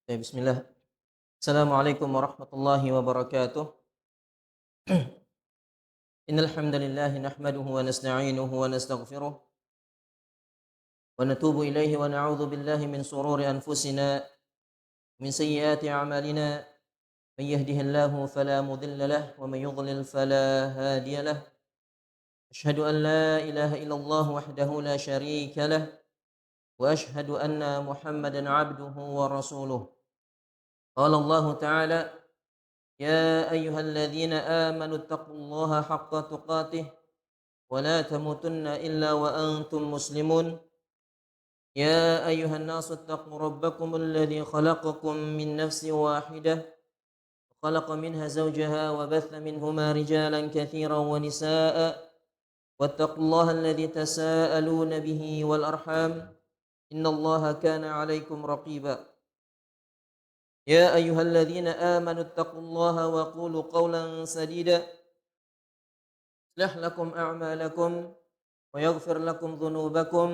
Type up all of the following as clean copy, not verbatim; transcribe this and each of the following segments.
Bismillah. Assalamualaikum warahmatullahi wabarakatuh. Innal hamdalillah nahmaduhu wa nasta'inuhu wa nastaghfiruh wa natubu ilayhi wa na'udzu billahi min sururi anfusina min sayyiati a'malina. Man yahdihillahu fala mudilla lahu wa man yudlil fala hadiya lahu. Asyhadu an la ilaha illallah wahdahu la syarika lahu wa asyhadu anna Muhammadan 'abduhu wa rasuluh. Qala Allah ta'ala: يا أيها الذين آمنوا اتقوا الله حق تقاته ولا تموتن إلا وأنتم مسلمون. يا أيها الناس اتقوا ربكم الذي خلقكم من نفس واحدة وخلق منها زوجها وبث منهما رجالا كثيرا ونساء واتقوا الله الذي تساءلون به والأرحام إن الله كان عليكم رقيبا. يا أيها الذين آمنوا اتقوا الله وقولوا قولا سديدا يصلح لكم أعمالكم ويغفر لكم ذنوبكم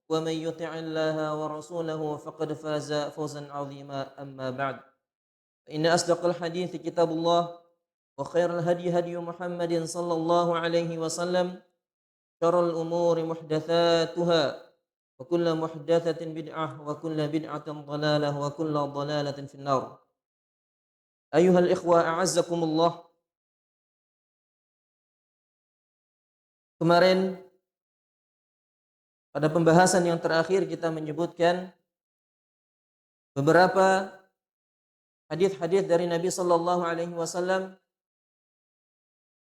ومن يطع الله ورسوله فقد فاز فوزا عظيما. أما بعد فإن أصدق الحديث كتاب الله وخير الهدي هدي محمد صلى الله عليه وسلم شر الأمور محدثاتها وكل محدثة بدعة وكل بدعة ضلالة وكل ضلالة في النار. أيها الإخوة أعزكم الله. Kemarin pada pembahasan yang terakhir kita menyebutkan beberapa hadis-hadis dari Nabi sallallahu alaihi wasallam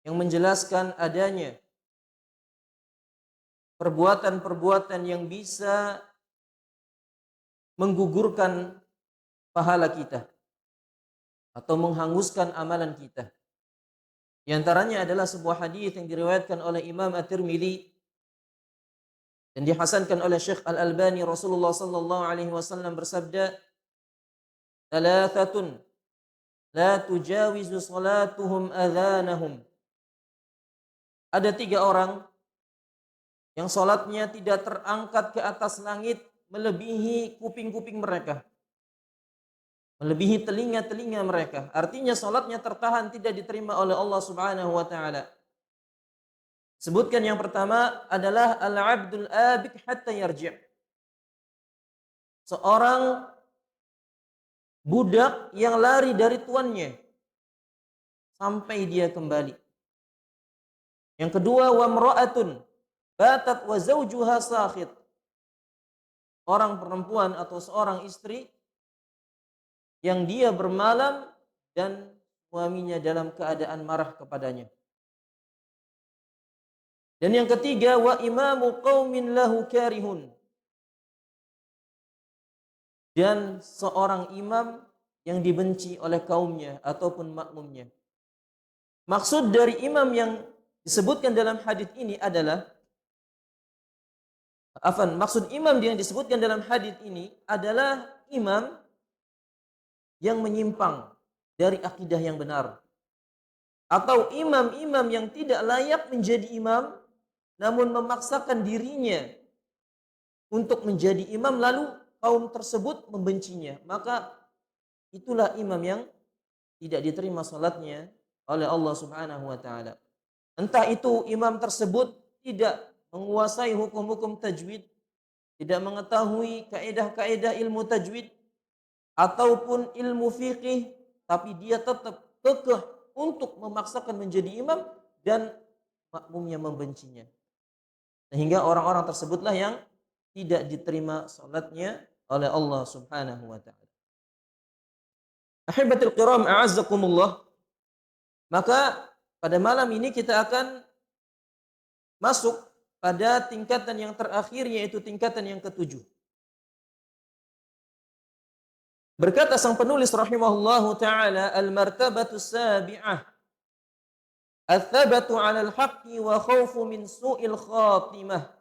yang menjelaskan adanya perbuatan-perbuatan yang bisa menggugurkan pahala kita atau menghanguskan amalan kita. Di antaranya adalah sebuah hadis yang diriwayatkan oleh Imam At-Tirmidzi dan dihasankan oleh Syekh Al-Albani. Rasulullah sallallahu alaihi wasallam bersabda, "Thalathatun la tujawizu salatuhum adhanahum." Ada 3 orang yang salatnya tidak terangkat ke atas langit melebihi kuping-kuping mereka, melebihi telinga-telinga mereka. Artinya salatnya tertahan, tidak diterima oleh Allah Subhanahu wa taala. Sebutkan yang pertama adalah al-'abdul abik hatta yarji'. Seorang budak yang lari dari tuannya sampai dia kembali. Yang kedua, wa imra'atun batat wa zawjuha sakhit. Orang perempuan atau seorang istri yang dia bermalam dan suaminya dalam keadaan marah kepadanya. Dan yang ketiga, wa imamu qaumin lahu karihun. Dan seorang imam yang dibenci oleh kaumnya ataupun makmumnya. Maksud dari imam yang disebutkan dalam hadis ini adalah maksud imam yang disebutkan dalam hadis ini adalah imam yang menyimpang dari akidah yang benar, atau imam-imam yang tidak layak menjadi imam namun memaksakan dirinya untuk menjadi imam lalu kaum tersebut membencinya, maka itulah imam yang tidak diterima salatnya oleh Allah Subhanahu wa taala. Entah itu imam tersebut tidak menguasai hukum-hukum tajwid, tidak mengetahui kaidah-kaidah ilmu tajwid ataupun ilmu fikih, tapi dia tetap kekeh untuk memaksakan menjadi imam dan makmumnya membencinya. Sehingga orang-orang tersebutlah yang tidak diterima salatnya oleh Allah Subhanahu wa taala. Ahibatul kiram, a'azzakumullah. Maka pada malam ini kita akan masuk pada tingkatan yang terakhir, yaitu tingkatan yang ketujuh. Berkata sang penulis rahimahullahu ta'ala, al-martabatu sabi'ah al-thabatu 'ala al-haqqi wa khawfu min su'il khatimah.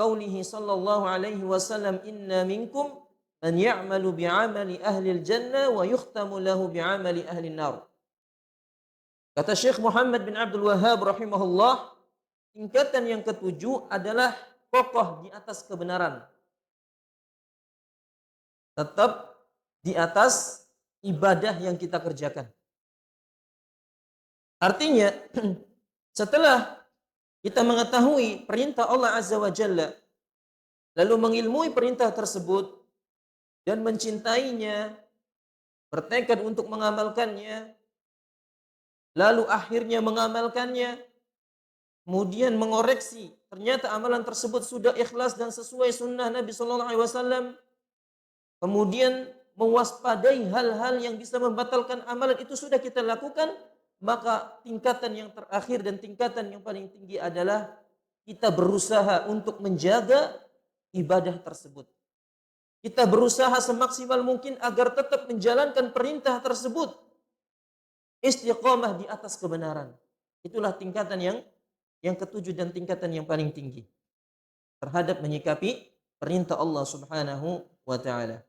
Qaulihi sallallahu alaihi wasallam, inna minkum man ya'malu bi'amali ahli al-jannah wa yukhtamu lahu bi'amali ahli an-nar. Kata Syekh Muhammad bin Abdul Wahhab rahimahullah, tingkatan yang ketujuh adalah kokoh di atas kebenaran. Tetap di atas ibadah yang kita kerjakan. Artinya, setelah kita mengetahui perintah Allah Azza wa Jalla, lalu mengilmui perintah tersebut dan mencintainya, bertekad untuk mengamalkannya, lalu akhirnya mengamalkannya, kemudian mengoreksi, ternyata amalan tersebut sudah ikhlas dan sesuai sunnah Nabi Sallallahu Alaihi Wasallam, kemudian mewaspadai hal-hal yang bisa membatalkan amalan itu sudah kita lakukan, maka tingkatan yang terakhir dan tingkatan yang paling tinggi adalah kita berusaha untuk menjaga ibadah tersebut. Kita berusaha semaksimal mungkin agar tetap menjalankan perintah tersebut, istiqamah di atas kebenaran. Itulah tingkatan yang ketujuh dan tingkatan yang paling tinggi terhadap menyikapi perintah Allah Subhanahu wa taala.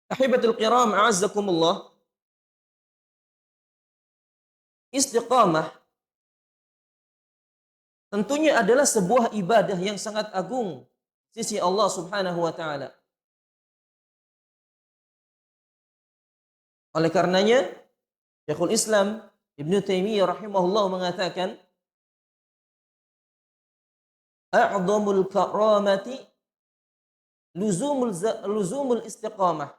Ahibatul kiram, a'azzakumullah. Istiqamah tentunya adalah sebuah ibadah yang sangat agung sisi Allah Subhanahu wa taala. Oleh karenanya, Syekhul Islam Ibnu Taimiyah rahimahullah mengatakan, a'dhamul karamati luzumul istiqamah.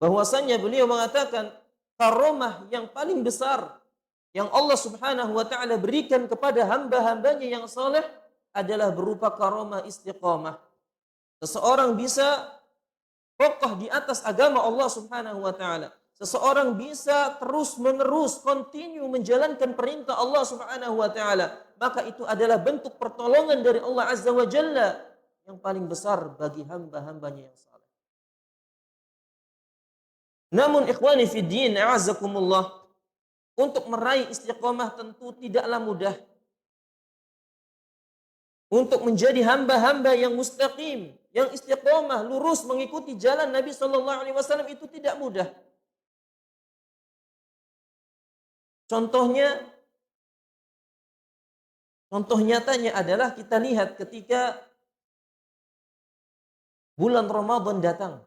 Bahwasanya beliau mengatakan karamah yang paling besar yang Allah Subhanahu wa taala berikan kepada hamba-hambanya yang saleh adalah berupa karamah istiqamah. Seseorang bisa kokoh di atas agama Allah Subhanahu wa taala. Seseorang bisa terus-menerus continue menjalankan perintah Allah Subhanahu wa taala, maka itu adalah bentuk pertolongan dari Allah Azza wa Jalla yang paling besar bagi hamba-hambanya yang saleh. Namun ikhwani fid din, a'azzakumullah, untuk meraih istiqamah tentu tidaklah mudah. Untuk menjadi hamba-hamba yang mustaqim, yang istiqamah, lurus mengikuti jalan Nabi sallallahu alaihi wasallam itu tidak mudah. Contoh nyatanya adalah kita lihat ketika bulan Ramadan datang.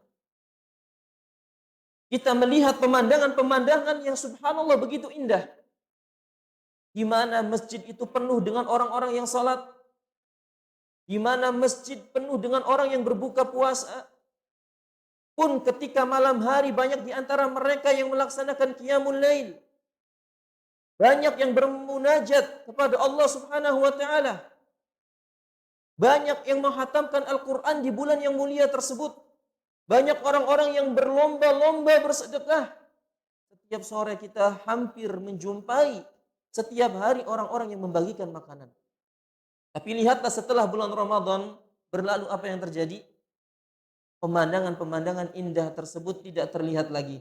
Kita melihat pemandangan-pemandangan yang subhanallah begitu indah. Di mana masjid itu penuh dengan orang-orang yang salat. Di mana masjid penuh dengan orang yang berbuka puasa. Pun ketika malam hari banyak di antara mereka yang melaksanakan qiyamul lail. Banyak yang bermunajat kepada Allah Subhanahu wa taala. Banyak yang menghatamkan Al-Qur'an di bulan yang mulia tersebut. Banyak orang-orang yang berlomba-lomba bersedekah. Setiap sore kita hampir menjumpai setiap hari orang-orang yang membagikan makanan. Tapi lihatlah setelah bulan Ramadan berlalu apa yang terjadi? Pemandangan-pemandangan indah tersebut tidak terlihat lagi.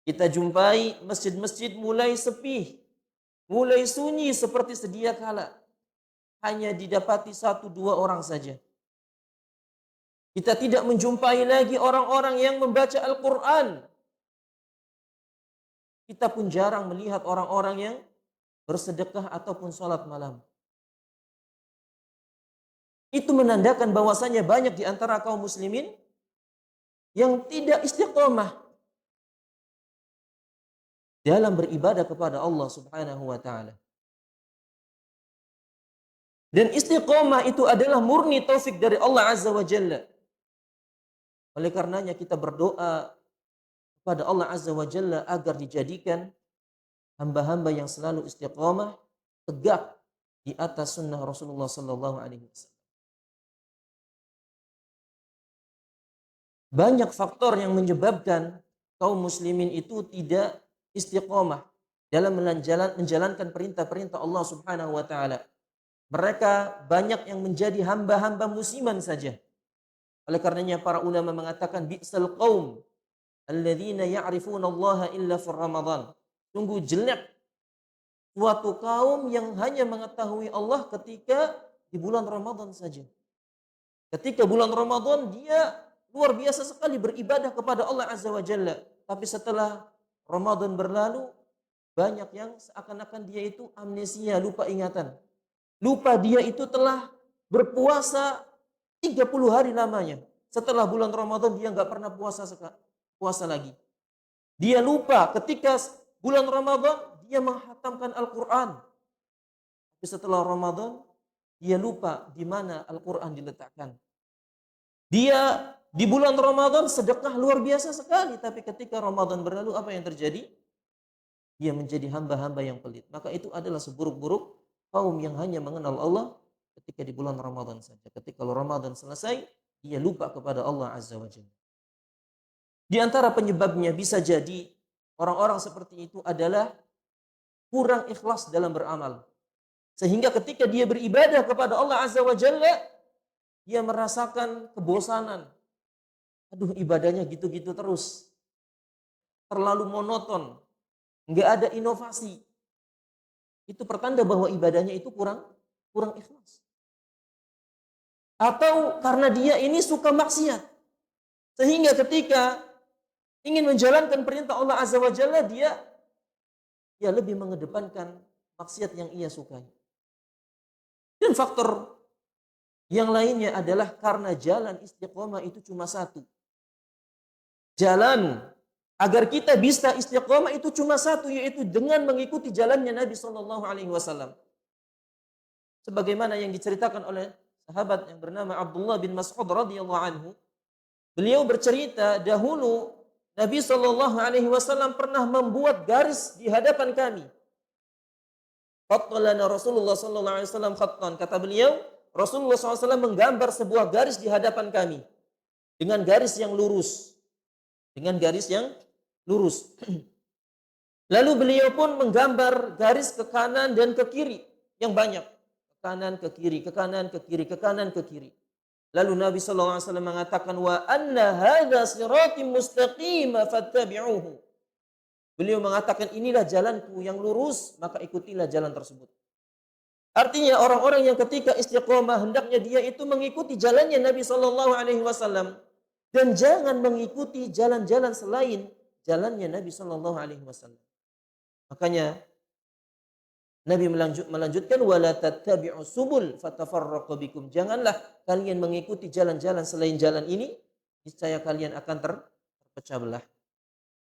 Kita jumpai masjid-masjid mulai sepi, mulai sunyi seperti sedia kala. Hanya didapati 1-2 orang saja. Kita tidak menjumpai lagi orang-orang yang membaca Al-Quran. Kita pun jarang melihat orang-orang yang bersedekah ataupun sholat malam. Itu menandakan bahwasanya banyak di antara kaum muslimin yang tidak istiqomah dalam beribadah kepada Allah Subhanahu wa taala. Dan istiqomah itu adalah murni taufik dari Allah Azza wa Jalla. Oleh karenanya kita berdoa kepada Allah Azza wa Jalla agar dijadikan hamba-hamba yang selalu istiqomah, tegak di atas sunnah Rasulullah sallallahu alaihi wasallam. Banyak faktor yang menyebabkan kaum muslimin itu tidak istiqomah dalam menjalankan perintah-perintah Allah Subhanahu wa taala. Mereka banyak yang menjadi hamba-hamba musiman saja. Oleh karenanya para ulama mengatakan bi'sal qaum alladzina ya'rifuna Allah illa fi Ramadan. Sungguh jelek suatu kaum yang hanya mengetahui Allah ketika di bulan Ramadan saja. Ketika bulan Ramadan dia luar biasa sekali beribadah kepada Allah Azza wa Jalla. Tapi setelah Ramadan berlalu, banyak yang seakan-akan dia itu amnesia, lupa ingatan. Lupa dia itu telah berpuasa 30 hari lamanya. setelah bulan Ramadan dia nggak pernah puasa lagi. Dia lupa ketika bulan Ramadan dia menghatamkan Al-Quran. Tapi setelah Ramadan dia lupa di mana Al-Quran diletakkan. Dia di bulan Ramadan sedekah luar biasa sekali, tapi ketika Ramadan berlalu apa yang terjadi? Dia menjadi hamba-hamba yang pelit. Maka itu adalah seburuk-buruk kaum yang hanya mengenal Allah ketika di bulan Ramadan saja. Ketika Ramadan selesai, dia lupa kepada Allah Azza wa Jalla. Di antara penyebabnya bisa jadi orang-orang seperti itu adalah kurang ikhlas dalam beramal. Sehingga ketika dia beribadah kepada Allah Azza wa Jalla, dia merasakan kebosanan. Aduh, ibadahnya gitu-gitu terus. Terlalu monoton. Nggak ada inovasi. Itu pertanda bahwa ibadahnya itu kurang ikhlas. Atau karena dia ini suka maksiat. Sehingga ketika ingin menjalankan perintah Allah Azza wa Jalla, dia lebih mengedepankan maksiat yang ia sukai. Dan faktor yang lainnya adalah karena jalan istiqomah itu cuma satu. Jalan agar kita bisa istiqomah itu cuma satu, yaitu dengan mengikuti jalannya Nabi Shallallahu Alaihi Wasallam. Sebagaimana yang diceritakan oleh sahabat yang bernama Abdullah bin Mas'ud radhiyallahu anhu, beliau bercerita dahulu Nabi Shallallahu Alaihi Wasallam pernah membuat garis di hadapan kami. Khattalana Rasulullah Sallallahu Alaihi Wasallam khattan. Kata beliau, Rasulullah SAW menggambar sebuah garis di hadapan kami dengan garis yang lurus, Lalu beliau pun menggambar garis ke kanan dan ke kiri yang banyak, ke kanan ke kiri, ke kanan ke kiri, ke kanan ke kiri. Lalu Nabi SAW mengatakan, wa anna hadza siratim mustaqima fattabi'uhu. Beliau mengatakan, inilah jalanku yang lurus, maka ikutilah jalan tersebut. Artinya orang-orang yang ketika istiqomah hendaknya dia itu mengikuti jalannya Nabi Shallallahu Alaihi Wasallam dan jangan mengikuti jalan-jalan selain jalannya Nabi Shallallahu Alaihi Wasallam. Makanya Nabi melanjutkan wala tattabi'u subul fatafarraqu bikum. Janganlah kalian mengikuti jalan-jalan selain jalan ini, niscaya kalian akan terpecah belah.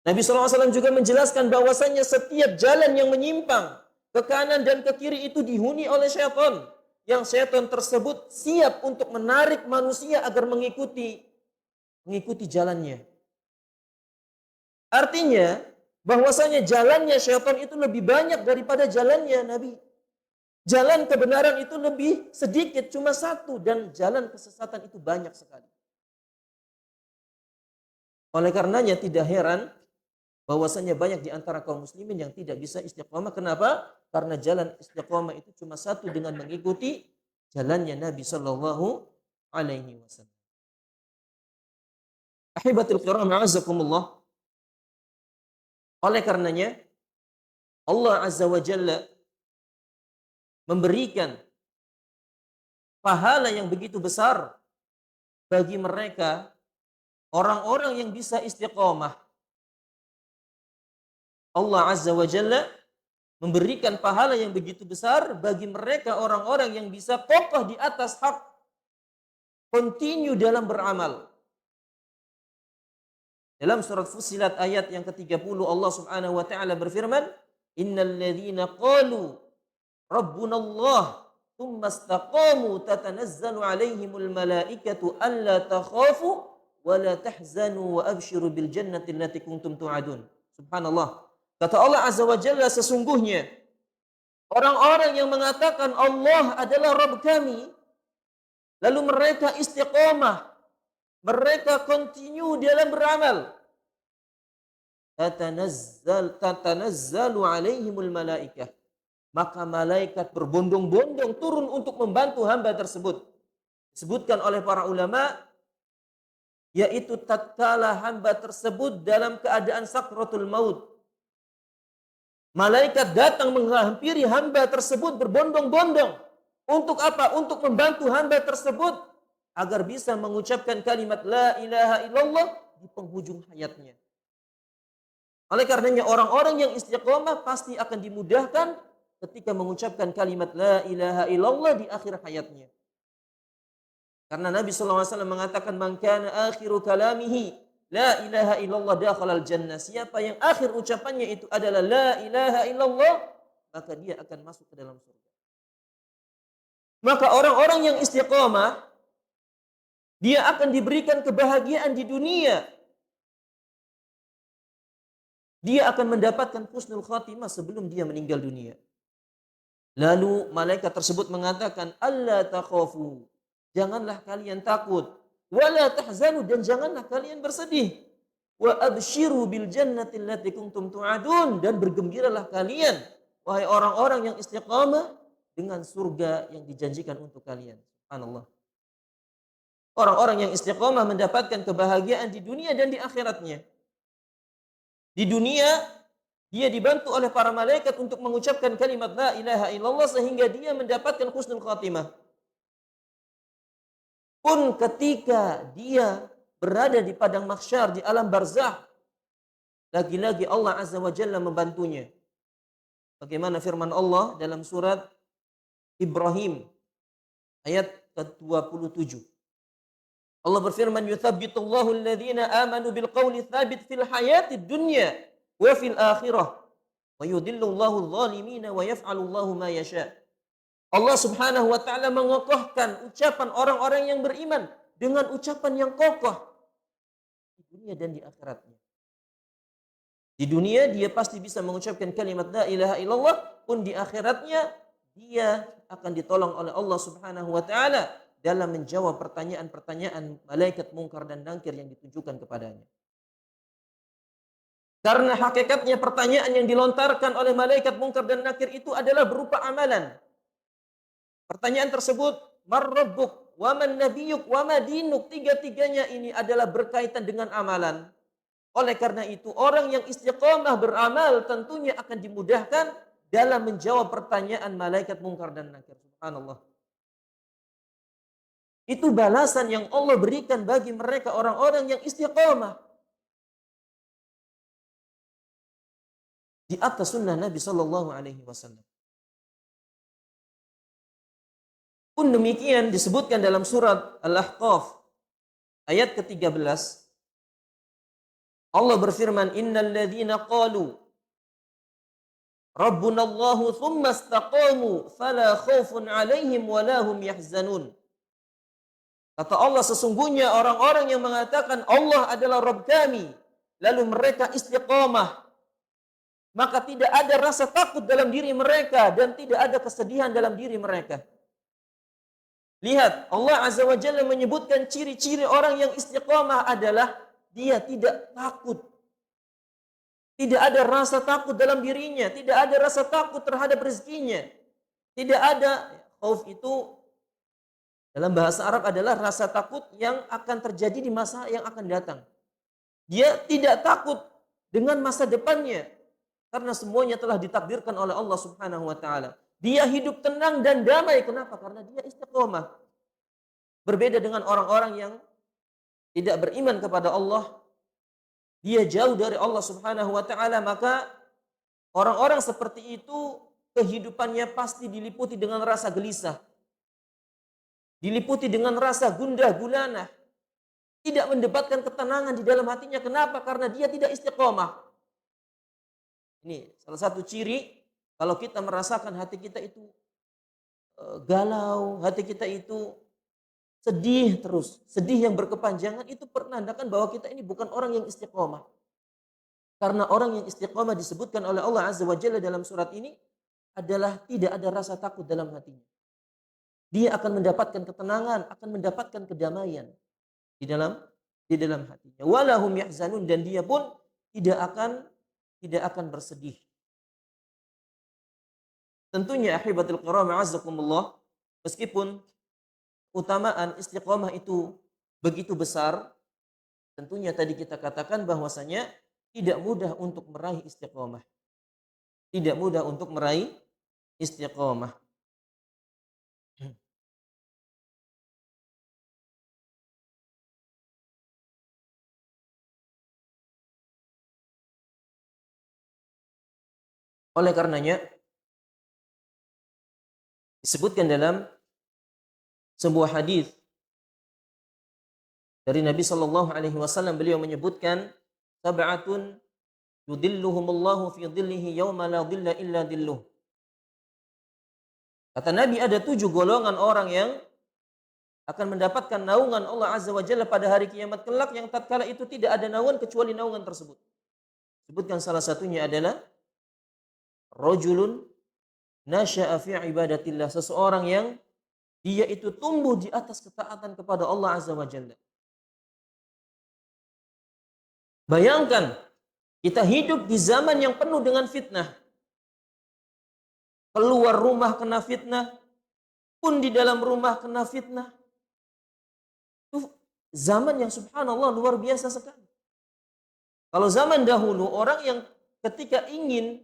Nabi Shallallahu Alaihi Wasallam juga menjelaskan bahwasanya setiap jalan yang menyimpang ke kanan dan ke kiri itu dihuni oleh syaitan. Yang syaitan tersebut siap untuk menarik manusia agar mengikuti jalannya. Artinya bahwasanya jalannya syaitan itu lebih banyak daripada jalannya Nabi. Jalan kebenaran itu lebih sedikit, cuma satu, dan jalan kesesatan itu banyak sekali. Oleh karenanya tidak heran bahwasanya banyak di antara kaum muslimin yang tidak bisa istiqomah. Kenapa? Karena jalan istiqomah itu cuma satu, dengan mengikuti jalannya Nabi Sallallahu Alaihi Wasallam. Ahibatul kiram, a'azzakumullah. Oleh karenanya Allah Azza wa Jalla memberikan pahala yang begitu besar bagi mereka orang-orang yang bisa istiqomah. Allah Azza wa Jalla memberikan pahala yang begitu besar bagi mereka orang-orang yang bisa kokoh di atas hak, continue dalam beramal. Dalam surat Fussilat ayat yang ke-30 Allah Subhanahu wa taala berfirman, "Innal ladzina qalu rabbunallah tsumma istaqamu tatanazzalu 'alaihimul malaikatu alla takhafu wa la tahzanu wa abshiru bil jannati allati kuntum tu'adun." Subhanallah. Kata Allah Azza wa Jalla, sesungguhnya orang-orang yang mengatakan Allah adalah Rabb kami, lalu mereka istiqomah, mereka continue dalam beramal, tatanazzalu alaihimul malaikah, maka malaikat berbondong-bondong turun untuk membantu hamba tersebut. Disebutkan oleh para ulama, yaitu tatkala hamba tersebut dalam keadaan sakratul maut, malaikat datang menghampiri hamba tersebut berbondong-bondong. Untuk apa? Untuk membantu hamba tersebut agar bisa mengucapkan kalimat la ilaha illallah di penghujung hayatnya. Oleh karenanya orang-orang yang istiqomah pasti akan dimudahkan ketika mengucapkan kalimat la ilaha illallah di akhir hayatnya. Karena Nabi SAW mengatakan, "Man kana akhiru kalamihi la ilaha illallah dakhalal jannah." Siapa yang akhir ucapannya itu adalah la ilaha illallah, maka dia akan masuk ke dalam surga. Maka orang-orang yang istiqamah, dia akan diberikan kebahagiaan di dunia. Dia akan mendapatkan husnul khatimah sebelum dia meninggal dunia. Lalu malaikat tersebut mengatakan, "Alla takhafu." Janganlah kalian takut. "Wala tahzanu." Dan janganlah kalian bersedih. "Wa abshiru bil jannati allati kuntum tu'adun." Dan bergembiralah kalian, wahai orang-orang yang istiqamah, dengan surga yang dijanjikan untuk kalian. Subhanallah. Orang-orang yang istiqamah mendapatkan kebahagiaan di dunia dan di akhiratnya. Di dunia, dia dibantu oleh para malaikat untuk mengucapkan kalimat la ilaha illallah sehingga dia mendapatkan husnul khatimah. Pun ketika dia berada di padang mahsyar, di alam barzakh, lagi-lagi Allah Azza wa Jalla membantunya. Bagaimana firman Allah dalam surat Ibrahim ayat ke-27. Allah berfirman, "Yuthabbitullahu alladhina amanu bil qawli tsabit fil hayatid dunya wa fil akhirah wa yudhillullahu adh-dhalimina wa yaf'alullahu ma yasha." Allah Subhanahu wa taala mengokohkan ucapan orang-orang yang beriman dengan ucapan yang kokoh di dunia dan di akhiratnya. Di dunia dia pasti bisa mengucapkan kalimat la ilaha illallah, pun di akhiratnya dia akan ditolong oleh Allah Subhanahu wa taala dalam menjawab pertanyaan-pertanyaan malaikat mungkar dan nakir yang ditujukan kepadanya. Karena hakikatnya pertanyaan yang dilontarkan oleh malaikat mungkar dan nakir itu adalah berupa amalan. Pertanyaan tersebut, "Man rabbuk, wa man nabiyyuk, wa ma dinuk?" Tiga-tiganya ini adalah berkaitan dengan amalan. Oleh karena itu, orang yang istiqamah beramal tentunya akan dimudahkan dalam menjawab pertanyaan malaikat mungkar dan nakir. Subhanallah. Itu balasan yang Allah berikan bagi mereka orang-orang yang istiqamah di atas sunnah Nabi Sallallahu Alaihi Wasallam. Pun demikian disebutkan dalam surat Al-Ahqaf ayat ke-13. Allah berfirman, "Innal ladzina qalu Rabbunallahu tsumma istaqamu fala khaufun 'alaihim wa la hum yahzanun." Kata Allah, sesungguhnya orang-orang yang mengatakan Allah adalah Rabb kami, lalu mereka istiqamah, maka tidak ada rasa takut dalam diri mereka dan tidak ada kesedihan dalam diri mereka. Lihat, Allah Azza wa Jalla menyebutkan ciri-ciri orang yang istiqamah adalah dia tidak takut. Tidak ada rasa takut dalam dirinya, tidak ada rasa takut terhadap rezekinya. Tidak ada, khauf itu dalam bahasa Arab adalah rasa takut yang akan terjadi di masa yang akan datang. Dia tidak takut dengan masa depannya karena semuanya telah ditakdirkan oleh Allah Subhanahu wa taala. Dia hidup tenang dan damai. Kenapa? Karena dia istiqomah. Berbeda dengan orang-orang yang tidak beriman kepada Allah, dia jauh dari Allah Subhanahu wa taala, maka orang-orang seperti itu kehidupannya pasti diliputi dengan rasa gelisah. Diliputi dengan rasa gundah gulana. Tidak mendapatkan ketenangan di dalam hatinya. Kenapa? Karena dia tidak istiqomah. Ini salah satu ciri kalau kita merasakan hati kita itu galau, hati kita itu sedih terus, sedih yang berkepanjangan, itu menandakan bahwa kita ini bukan orang yang istiqomah. Karena orang yang istiqomah disebutkan oleh Allah Azza wa Jalla dalam surat ini adalah tidak ada rasa takut dalam hatinya. Dia akan mendapatkan ketenangan, akan mendapatkan kedamaian di dalam hatinya. Walahum yahzanun, dan dia pun tidak akan bersedih. Tentunya ahibatul kiram azakumullah, meskipun utamaan istiqomah itu begitu besar, tentunya tadi kita katakan bahwasanya tidak mudah untuk meraih istiqomah. Tidak mudah untuk meraih istiqomah. Oleh karenanya disebutkan dalam sebuah hadis Dari Nabi sallallahu alaihi wasallam beliau menyebutkan sab'atun yudhilluhumullahu fi dhillihi yauma la dhilla illa dhilluh. Kata Nabi ada 7 golongan orang yang akan mendapatkan naungan Allah Azza wa Jalla pada hari kiamat kelak yang tatkala itu tidak ada naungan kecuali naungan tersebut. Sebutkan salah satunya adalah rajulun nasya'a fi ibadatillah, seseorang yang dia itu tumbuh di atas ketaatan kepada Allah Azza wa Jalla. Bayangkan kita hidup di zaman yang penuh dengan fitnah. Keluar rumah kena fitnah, pun di dalam rumah kena fitnah. Itu zaman yang subhanallah luar biasa sekali. Kalau zaman dahulu orang yang ketika ingin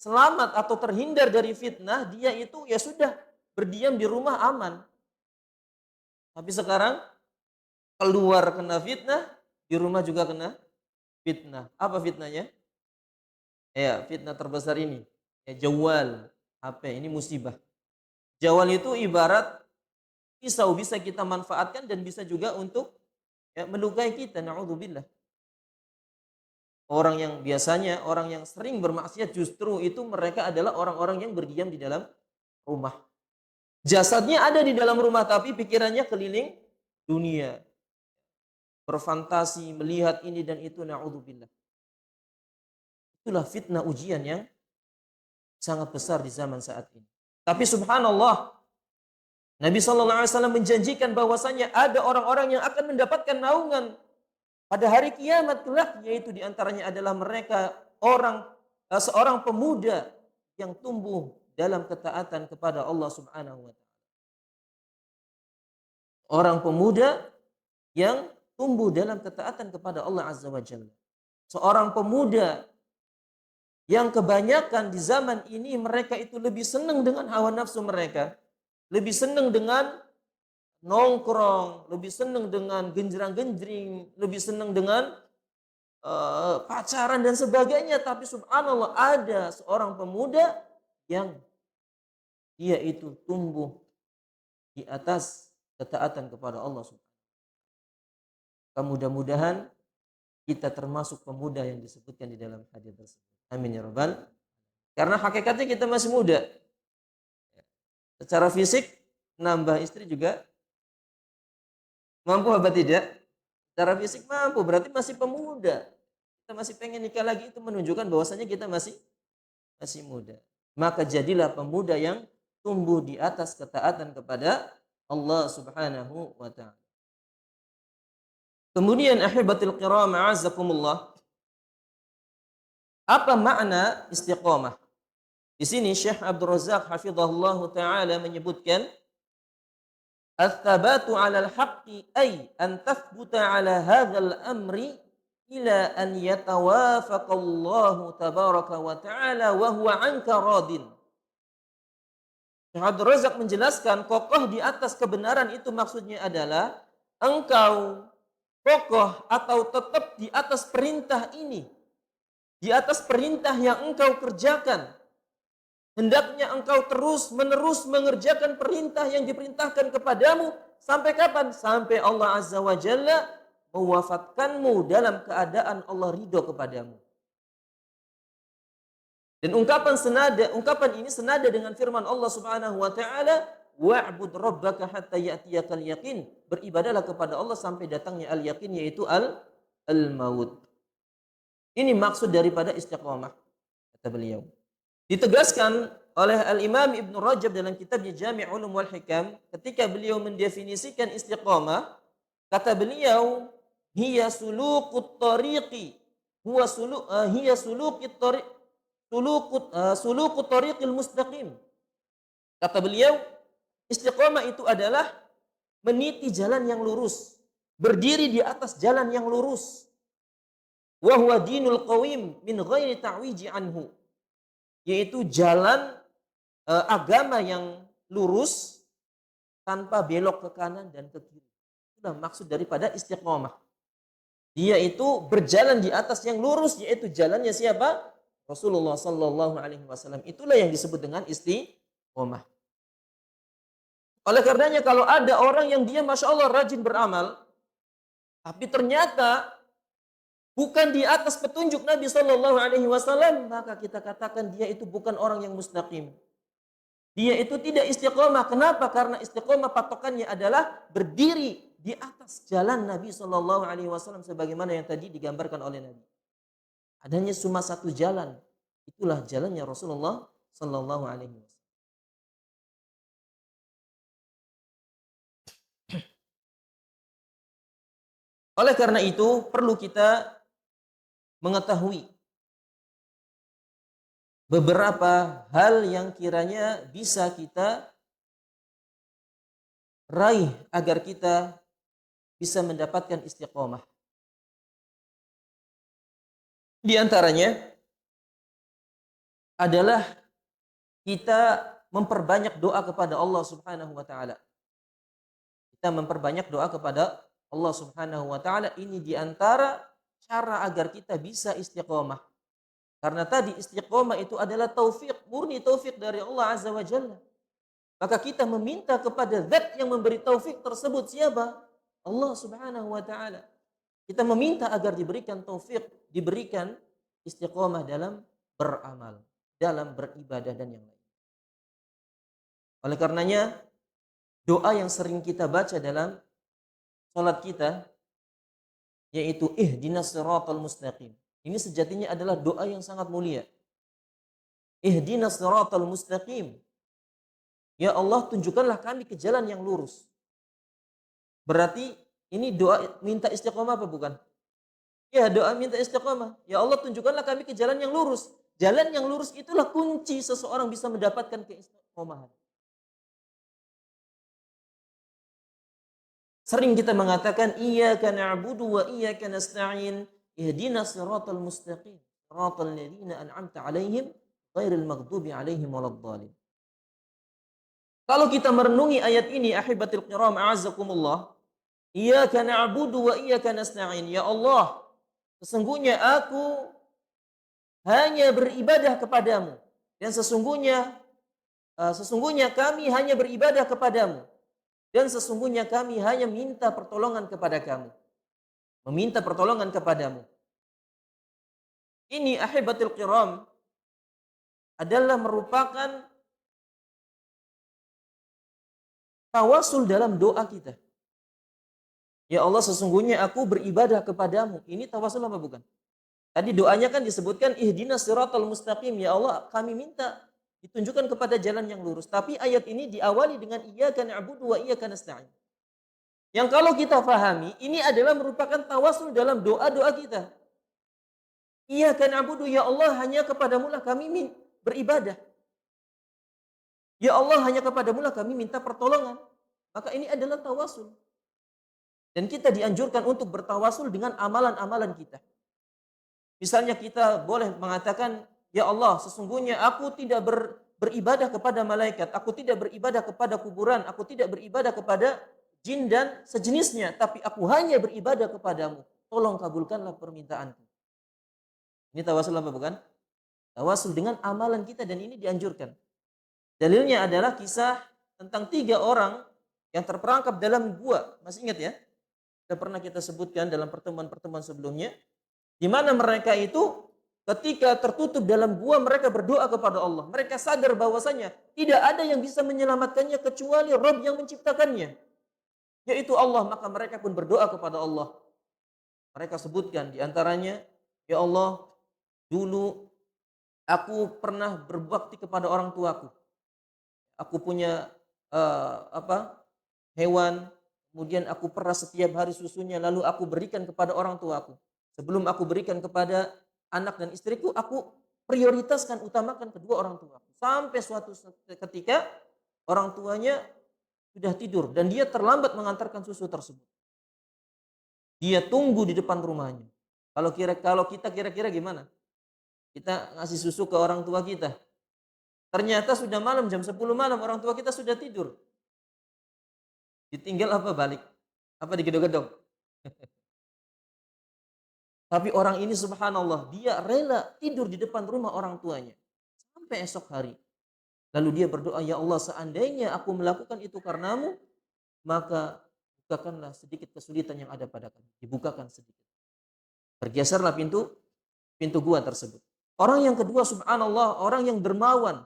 selamat atau terhindar dari fitnah, dia itu ya sudah berdiam di rumah aman. Tapi sekarang keluar kena fitnah, di rumah juga kena fitnah. Apa fitnahnya? Ya, fitnah terbesar ini. Ya, jawal, HP, ini musibah. Jawal itu ibarat pisau, bisa kita manfaatkan dan bisa juga untuk ya, melukai kita. Na'udzubillah. Orang yang biasanya, orang yang sering bermaksiat justru itu mereka adalah orang-orang yang berdiam di dalam rumah. Jasadnya ada di dalam rumah tapi pikirannya keliling dunia. Berfantasi, melihat ini dan itu, na'udzubillah. Itulah fitnah ujian yang sangat besar di zaman saat ini. Tapi subhanallah, Nabi SAW menjanjikan bahwasanya ada orang-orang yang akan mendapatkan naungan pada hari kiamat kelak, yaitu diantaranya adalah mereka seorang pemuda yang tumbuh dalam ketaatan kepada Allah Subhanahu wa taala. Orang pemuda yang tumbuh dalam ketaatan kepada Allah Azza wa Jalla. Seorang pemuda yang kebanyakan di zaman ini mereka itu lebih senang dengan hawa nafsu mereka, lebih senang dengan nongkrong, lebih senang dengan genjrang-genjring, lebih senang dengan pacaran dan sebagainya. Tapi subhanallah ada seorang pemuda yang dia itu tumbuh di atas ketaatan kepada Allah Subhanahu. Mudah-mudahan kita termasuk pemuda yang disebutkan di dalam hadis tersebut. Amin ya rabbal. Karena hakikatnya kita masih muda. Secara fisik nambah istri juga mampu apa tidak? Secara fisik mampu, berarti masih pemuda. Kita masih pengen nikah lagi, itu menunjukkan bahwasanya kita masih muda. Maka jadilah pemuda yang tumbuh di atas ketaatan kepada Allah Subhanahu wa taala. Kemudian ahibatil kiram a'azzakumullah, apa makna istiqamah? Di sini Syekh Abdul Razak hafizahullah taala menyebutkan ats-tsabatu 'alal haqqi ay an tathbuta 'ala hadzal amri ila an yatawafaqallahu tabaraka wa ta'ala wa huwa 'anka radin. Syekh Abdul Razak menjelaskan kokoh di atas kebenaran itu maksudnya adalah engkau kokoh atau tetap di atas perintah ini, di atas perintah yang engkau kerjakan. Hendaknya engkau terus-menerus mengerjakan perintah yang diperintahkan kepadamu. Sampai kapan? Sampai Allah Azza wa Jalla mewafatkanmu dalam keadaan Allah ridho kepadamu. Dan ungkapan ini senada dengan firman Allah Subhanahu wa taala, wa'bud rabbaka hatta ya'tiyakal yaqin. Beribadahlah kepada Allah sampai datangnya al-yaqin, yaitu al-maut. Ini maksud daripada istiqamah, kata beliau. Ditegaskan oleh Al-Imam Ibn Rajab dalam kitabnya Jami' Ulum wal Hikam, ketika beliau mendefinisikan istiqamah, kata beliau, hiya sulukut tariqi, hiya sulukut tariqil mustaqim. Kata beliau, istiqamah itu adalah meniti jalan yang lurus, berdiri di atas jalan yang lurus. Wa huwa dinul qawim min ghairi ta'wiji anhu, yaitu jalan agama yang lurus tanpa belok ke kanan dan ke kiri. Itulah maksud daripada istiqamah. Dia itu berjalan di atas yang lurus, yaitu jalannya siapa? Rasulullah sallallahu alaihi wasallam. Itulah yang disebut dengan istiqamah. Oleh karenanya kalau ada orang yang dia Masya Allah rajin beramal, tapi ternyata bukan di atas petunjuk Nabi Shallallahu Alaihi Wasallam, maka kita katakan dia itu bukan orang yang mustaqim. Dia itu tidak istiqomah. Kenapa? Karena istiqomah patokannya adalah berdiri di atas jalan Nabi Shallallahu Alaihi Wasallam sebagaimana yang tadi digambarkan oleh Nabi. Adanya cuma satu jalan, itulah jalannya Rasulullah Shallallahu Alaihi Wasallam. Oleh karena itu perlu kita mengetahui beberapa hal yang kiranya bisa kita raih agar kita bisa mendapatkan istiqomah. Di antaranya adalah kita memperbanyak doa kepada Allah Subhanahu wa taala. Kita memperbanyak doa kepada Allah Subhanahu wa taala, ini di antara cara agar kita bisa istiqomah. Karena tadi istiqomah itu adalah taufik, murni taufik dari Allah Azza wa Jalla. Maka kita meminta kepada zat yang memberi taufik tersebut siapa? Allah Subhanahu wa taala. Kita meminta agar diberikan taufik, diberikan istiqomah dalam beramal, dalam beribadah dan yang lain. Oleh karenanya doa yang sering kita baca dalam salat kita yaitu ihdinas siratal mustaqim. Ini sejatinya adalah doa yang sangat mulia. Ihdinas siratal mustaqim. Ya Allah, tunjukkanlah kami ke jalan yang lurus. Berarti ini doa minta istiqomah apa bukan? Ya, doa minta istiqomah. Ya Allah, tunjukkanlah kami ke jalan yang lurus. Jalan yang lurus itulah kunci seseorang bisa mendapatkan keistiqomahan. Sering kita mengatakan iyyaka na'budu wa iyyaka nasta'in. Ihdinas siratal mustaqim. Siratal ladzina an'amta 'alaihim ghairil maghdubi 'alaihim waladdallin. Kalau kita merenungi ayat ini, ahibatil kiram a'azzakumullah, iyyaka na'budu wa iyyaka nasta'in. Ya Allah, sesungguhnya aku hanya beribadah kepadamu dan sesungguhnya kami hanya beribadah kepadamu dan sesungguhnya kami hanya minta pertolongan kepada kamu. Meminta pertolongan kepadamu. Ini ahibatil kiram adalah merupakan tawasul dalam doa kita. Ya Allah, sesungguhnya aku beribadah kepadamu. Ini tawasul apa bukan? Tadi doanya kan disebutkan ihdinas siratal mustaqim. Ya Allah, kami minta ditunjukkan kepada jalan yang lurus. Tapi ayat ini diawali dengan iyyaka na'budu wa iyyaka nasta'in. Yang kalau kita fahami, ini adalah merupakan tawasul dalam doa-doa kita. Iyyaka na'budu, ya Allah, hanya kepadamu lah kami beribadah. Ya Allah, hanya kepadamu lah kami minta pertolongan. Maka ini adalah tawasul. Dan kita dianjurkan untuk bertawasul dengan amalan-amalan kita. Misalnya kita boleh mengatakan, ya Allah, sesungguhnya aku tidak beribadah kepada malaikat, aku tidak beribadah kepada kuburan, aku tidak beribadah kepada jin dan sejenisnya, tapi aku hanya beribadah kepadamu. Tolong kabulkanlah permintaanku. Ini tawasul apa bukan? Tawasul dengan amalan kita dan ini dianjurkan. Dalilnya adalah kisah tentang 3 orang yang terperangkap dalam gua. Masih ingat ya? Sudah pernah kita sebutkan dalam pertemuan-pertemuan sebelumnya. Di mana mereka itu ketika tertutup dalam gua mereka berdoa kepada Allah. Mereka sadar bahwasanya tidak ada yang bisa menyelamatkannya kecuali Rabb yang menciptakannya, yaitu Allah. Maka mereka pun berdoa kepada Allah. Mereka sebutkan di antaranya, ya Allah, dulu aku pernah berbakti kepada orang tuaku. Aku punya hewan, kemudian aku peras setiap hari susunya, lalu aku berikan kepada orang tuaku. Sebelum aku berikan kepada anak dan istriku, aku prioritaskan, utamakan kedua orang tuaku. Sampai suatu ketika orang tuanya sudah tidur dan dia terlambat mengantarkan susu tersebut. Dia tunggu di depan rumahnya. Kalau kita kira-kira gimana? Kita ngasih susu ke orang tua kita. Ternyata sudah malam, jam 10 malam, orang tua kita sudah tidur. Ditinggal apa balik? Apa digedor-gedor? Tapi orang ini subhanallah, dia rela tidur di depan rumah orang tuanya. Sampai esok hari. Lalu dia berdoa, ya Allah, seandainya aku melakukan itu karenamu, maka bukakanlah sedikit kesulitan yang ada pada kami. Dibukakan sedikit. Bergeserlah pintu pintu gua tersebut. Orang yang kedua, subhanallah, orang yang dermawan.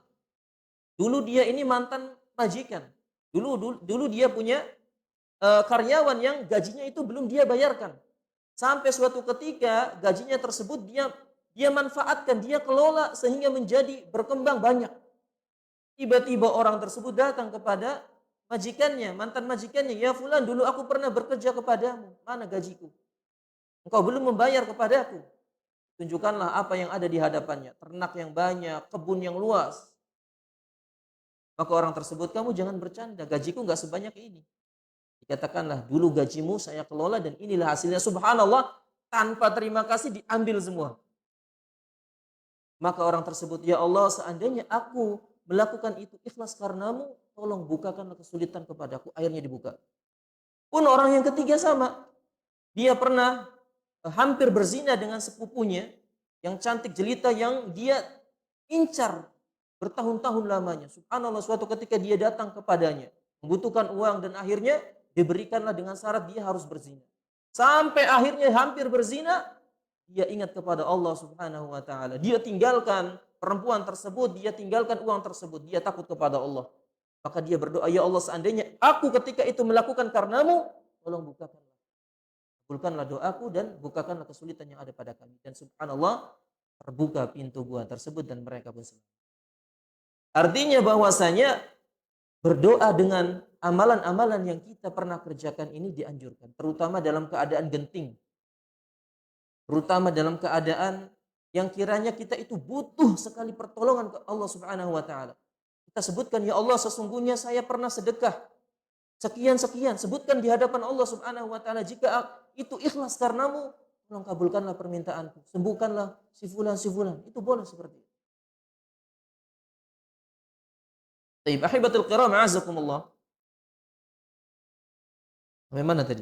Dulu dia ini mantan majikan. Dulu dia punya karyawan yang gajinya itu belum dia bayarkan. Sampai suatu ketika gajinya tersebut dia manfaatkan, dia kelola sehingga menjadi berkembang banyak. Tiba-tiba orang tersebut datang kepada majikannya, mantan majikannya, "Ya fulan, dulu aku pernah bekerja kepadamu. Mana gajiku? Engkau belum membayar kepadaku." Tunjukkanlah apa yang ada di hadapannya. Ternak yang banyak, kebun yang luas. Maka orang tersebut, "Kamu jangan bercanda, gajiku nggak sebanyak ini." Dikatakanlah, "Dulu gajimu saya kelola dan inilah hasilnya." Subhanallah, tanpa terima kasih diambil semua. Maka orang tersebut, "Ya Allah, seandainya aku melakukan itu ikhlas karenamu, tolong bukakanlah kesulitan kepadaku." Akhirnya dibuka. Pun orang yang ketiga sama. Dia pernah hampir berzina dengan sepupunya yang cantik jelita yang dia incar bertahun-tahun lamanya. Subhanallah, suatu ketika dia datang kepadanya, membutuhkan uang dan akhirnya diberikanlah dengan syarat dia harus berzina. Sampai akhirnya hampir berzina, dia ingat kepada Allah Subhanahu wa taala. Dia tinggalkan perempuan tersebut, dia tinggalkan uang tersebut, dia takut kepada Allah. Maka dia berdoa, "Ya Allah, seandainya aku ketika itu melakukan karenamu, tolong bukakanlah. Kabulkanlah doaku dan bukakanlah kesulitan yang ada pada kami." Dan subhanallah, terbuka pintu gua tersebut dan mereka pun selamat. Artinya bahwasanya berdoa dengan amalan-amalan yang kita pernah kerjakan ini dianjurkan, terutama dalam keadaan genting, terutama dalam keadaan yang kiranya kita itu butuh sekali pertolongan ke Allah Subhanahu wa taala. Kita sebutkan, "Ya Allah, sesungguhnya saya pernah sedekah sekian-sekian." Sebutkan di hadapan Allah Subhanahu wa taala, "Jika itu ikhlas karenamu, tolong kabulkanlah permintaanku. Sembuhkanlah si fulan si fulan." Itu boleh seperti itu. Baik, ahibatul kiram, a'azakumullah. Bagaimana tadi?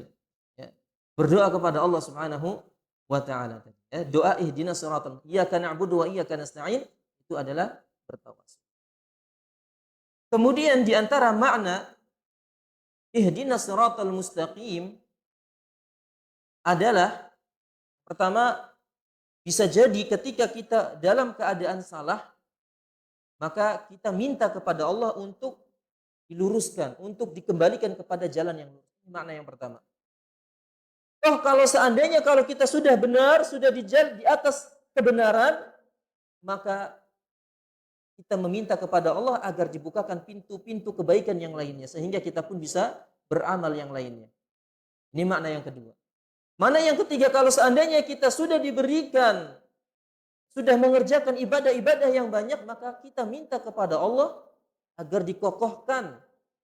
Ya. Berdoa kepada Allah Subhanahu wa taala tadi. Ya, doa ihdinas siratal iyyaka na'budu wa iyyaka nasta'in itu adalah bertawassul. Kemudian di antara makna ihdinas siratal mustaqim adalah pertama, bisa jadi ketika kita dalam keadaan salah, maka kita minta kepada Allah untuk diluruskan, untuk dikembalikan kepada jalan yang lurus. Ini makna yang pertama. Oh, kalau seandainya kalau kita sudah benar, sudah di atas kebenaran, maka kita meminta kepada Allah agar dibukakan pintu-pintu kebaikan yang lainnya sehingga kita pun bisa beramal yang lainnya. Ini makna yang kedua. Mana yang ketiga, kalau seandainya kita sudah diberikan, sudah mengerjakan ibadah-ibadah yang banyak, maka kita minta kepada Allah agar dikokohkan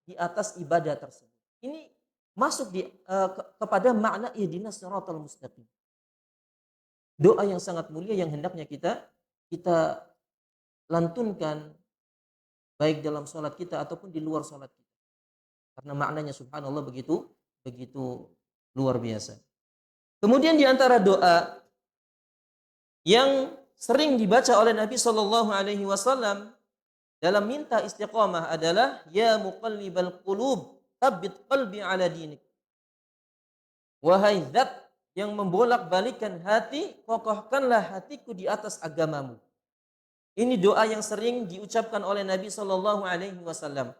di atas ibadah tersebut. Ini masuk kepada makna ihdinas siratal mustaqim. Doa yang sangat mulia yang hendaknya kita lantunkan baik dalam sholat kita ataupun di luar sholat kita. Karena maknanya subhanallah begitu luar biasa. Kemudian di antara doa yang sering dibaca oleh Nabi Shallallahu Alaihi Wasallam dalam minta istiqamah adalah, "Ya muqallibal qulub, tsabbit qalbi ala dinik." Wahai zat yang membolak-balikan hati, kokohkanlah hatiku di atas agamamu. Ini doa yang sering diucapkan oleh Nabi Shallallahu Alaihi Wasallam.